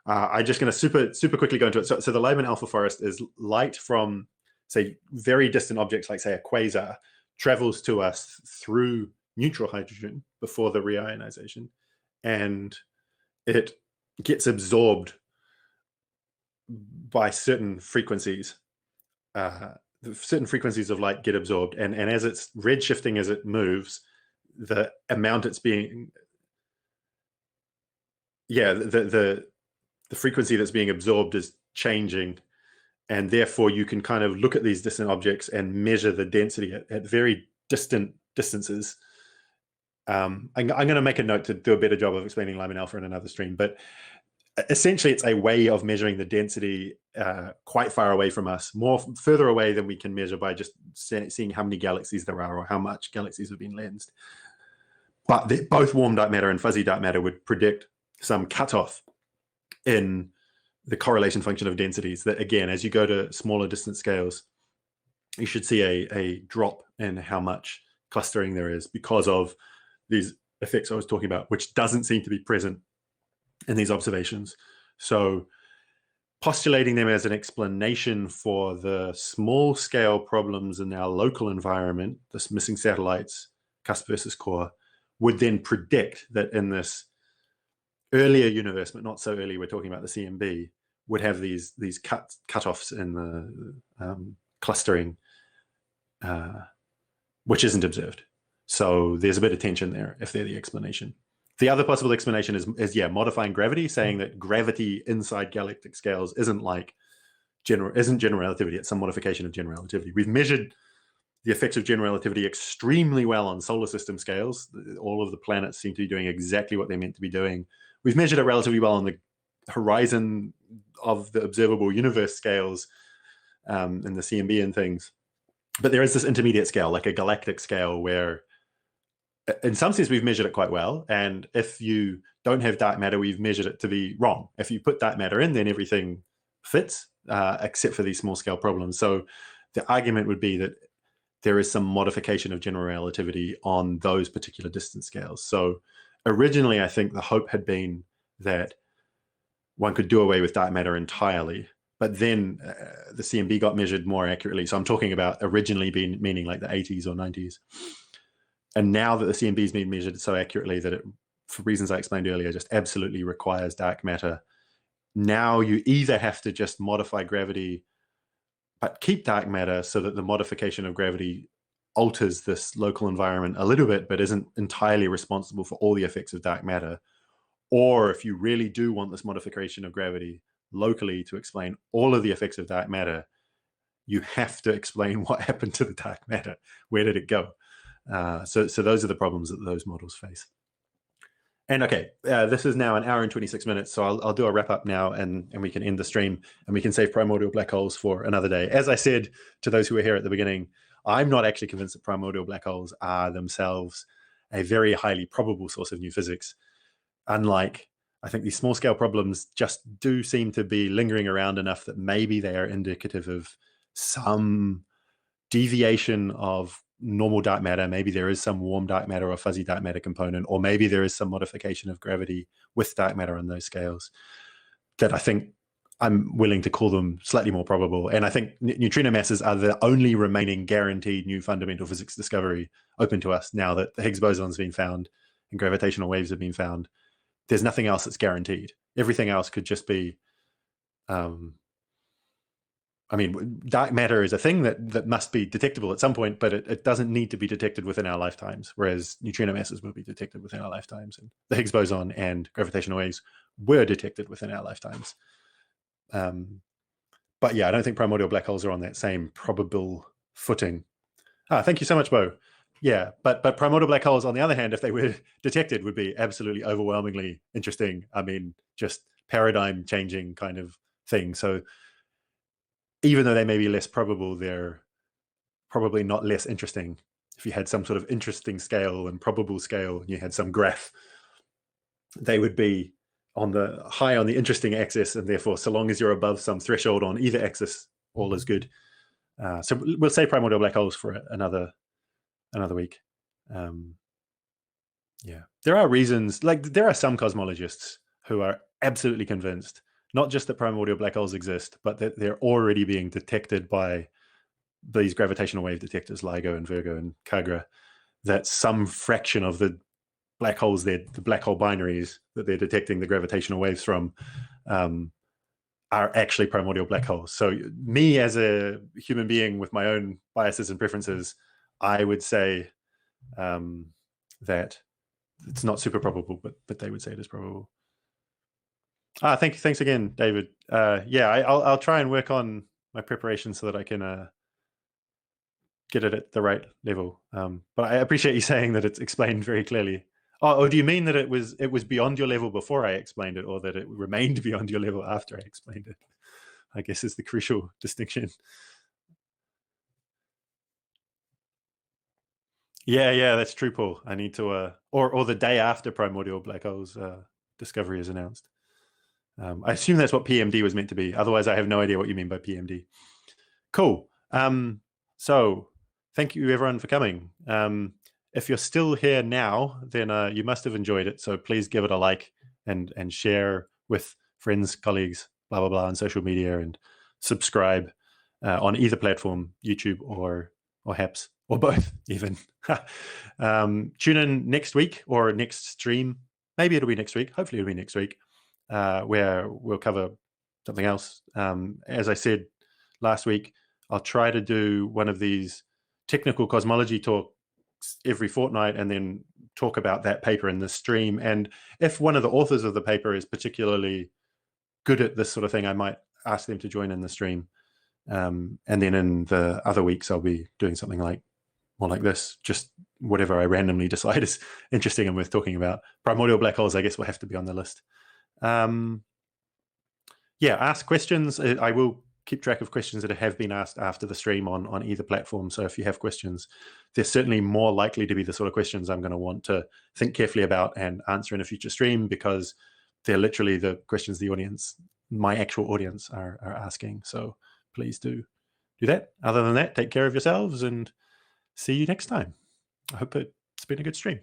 I'm just going to super quickly go into it. So the Lyman alpha forest is light from, say, very distant objects like, say, a quasar, travels to us through neutral hydrogen before the reionization, and it gets absorbed by certain frequencies. Certain frequencies of light get absorbed, and as it's redshifting as it moves, the amount it's being, the frequency that's being absorbed is changing, and therefore you can kind of look at these distant objects and measure the density at very distant distances. I'm going to make a note to do a better job of explaining Lyman alpha in another stream, but essentially it's a way of measuring the density quite far away from us, further away than we can measure by just seeing how many galaxies there are or how much galaxies have been lensed. But both warm dark matter and fuzzy dark matter would predict some cutoff in the correlation function of densities that, again, as you go to smaller distance scales, you should see a drop in how much clustering there is because of these effects I was talking about, which doesn't seem to be present in these observations. So postulating them as an explanation for the small scale problems in our local environment, this missing satellites, cusp versus core, would then predict that in this earlier universe, but not so early, we're talking about the CMB, would have these cutoffs in the clustering, which isn't observed. So there's a bit of tension there if they're the explanation. The other possible explanation is modifying gravity, saying that gravity inside galactic scales isn't general relativity. It's some modification of general relativity. We've measured the effects of general relativity extremely well on solar system scales. All of the planets seem to be doing exactly what they're meant to be doing. We've measured it relatively well on the horizon of the observable universe scales. in the CMB and things. But there is this intermediate scale, like a galactic scale, where in some sense we've measured it quite well. And if you don't have dark matter, we've measured it to be wrong. If you put dark matter in, then everything fits, except for these small scale problems. So the argument would be that there is some modification of general relativity on those particular distance scales. So originally, I think the hope had been that one could do away with dark matter entirely, but then the CMB got measured more accurately. So I'm talking about originally meaning like the 80s or 90s. And now that the CMB has been measured so accurately that it, for reasons I explained earlier, just absolutely requires dark matter, now you either have to just modify gravity but keep dark matter so that the modification of gravity alters this local environment a little bit, but isn't entirely responsible for all the effects of dark matter. Or if you really do want this modification of gravity locally to explain all of the effects of dark matter, you have to explain what happened to the dark matter. Where did it go? So those are the problems that those models face. And okay, this is now 1 hour and 26 minutes, so I'll do a wrap up now, and we can end the stream, and we can save primordial black holes for another day. As I said to those who were here at the beginning, I'm not actually convinced that primordial black holes are themselves a very highly probable source of new physics. Unlike, I think these small scale problems just do seem to be lingering around enough that maybe they are indicative of some deviation of normal dark matter. Maybe there is some warm dark matter or fuzzy dark matter component, or maybe there is some modification of gravity with dark matter on those scales that I think I'm willing to call them slightly more probable. And I think neutrino masses are the only remaining guaranteed new fundamental physics discovery open to us now that the Higgs boson has been found and gravitational waves have been found. There's nothing else that's guaranteed. Everything else could just be I mean, dark matter is a thing that must be detectable at some point, but it doesn't need to be detected within our lifetimes, whereas neutrino masses will be detected within our lifetimes. And the Higgs boson and gravitational waves were detected within our lifetimes. But yeah, I don't think primordial black holes are on that same probable footing. Thank you so much, Bo. Yeah, but primordial black holes, on the other hand, if they were detected, would be absolutely overwhelmingly interesting. I mean, just paradigm changing kind of thing. So even though they may be less probable, they're probably not less interesting. If you had some sort of interesting scale and probable scale, and you had some graph, they would be on the high on the interesting axis, and therefore, so long as you're above some threshold on either axis, all is good. So we'll say primordial black holes for another week. Yeah, there are reasons, like there are some cosmologists who are absolutely convinced not just that primordial black holes exist, but that they're already being detected by these gravitational wave detectors, LIGO and Virgo and Kagra, that some fraction of the black holes, the black hole binaries that they're detecting the gravitational waves from, are actually primordial black holes. So me as a human being with my own biases and preferences, I would say that it's not super probable, but they would say it is probable. Thanks again, David. Yeah, I'll try and work on my preparation so that I can get it at the right level. But I appreciate you saying that it's explained very clearly. Oh, do you mean that it was beyond your level before I explained it, or that it remained beyond your level after I explained it? I guess is the crucial distinction. Yeah, that's true, Paul. I need to, or the day after primordial black holes discovery is announced. I assume that's what PMD was meant to be. Otherwise, I have no idea what you mean by PMD. Cool. So thank you everyone for coming. If you're still here now, then you must have enjoyed it. So please give it a like and share with friends, colleagues, blah, blah, blah, on social media, and subscribe on either platform, YouTube or HAPS, or both even. Tune in next week or next stream. Maybe it'll be next week. Hopefully it'll be next week, where we'll cover something else. As I said last week, I'll try to do one of these technical cosmology talks every fortnight and then talk about that paper in the stream. And if one of the authors of the paper is particularly good at this sort of thing, I might ask them to join in the stream. And then in the other weeks, I'll be doing something more like this, just whatever I randomly decide is interesting and worth talking about. Primordial black holes, I guess, will have to be on the list. Yeah, ask questions. I will keep track of questions that have been asked after the stream on either platform. So if you have questions, they're certainly more likely to be the sort of questions I'm going to want to think carefully about and answer in a future stream, because they're literally the questions the audience, my actual audience, are asking. So please do that. Other than that, take care of yourselves and see you next time. I hope it's been a good stream.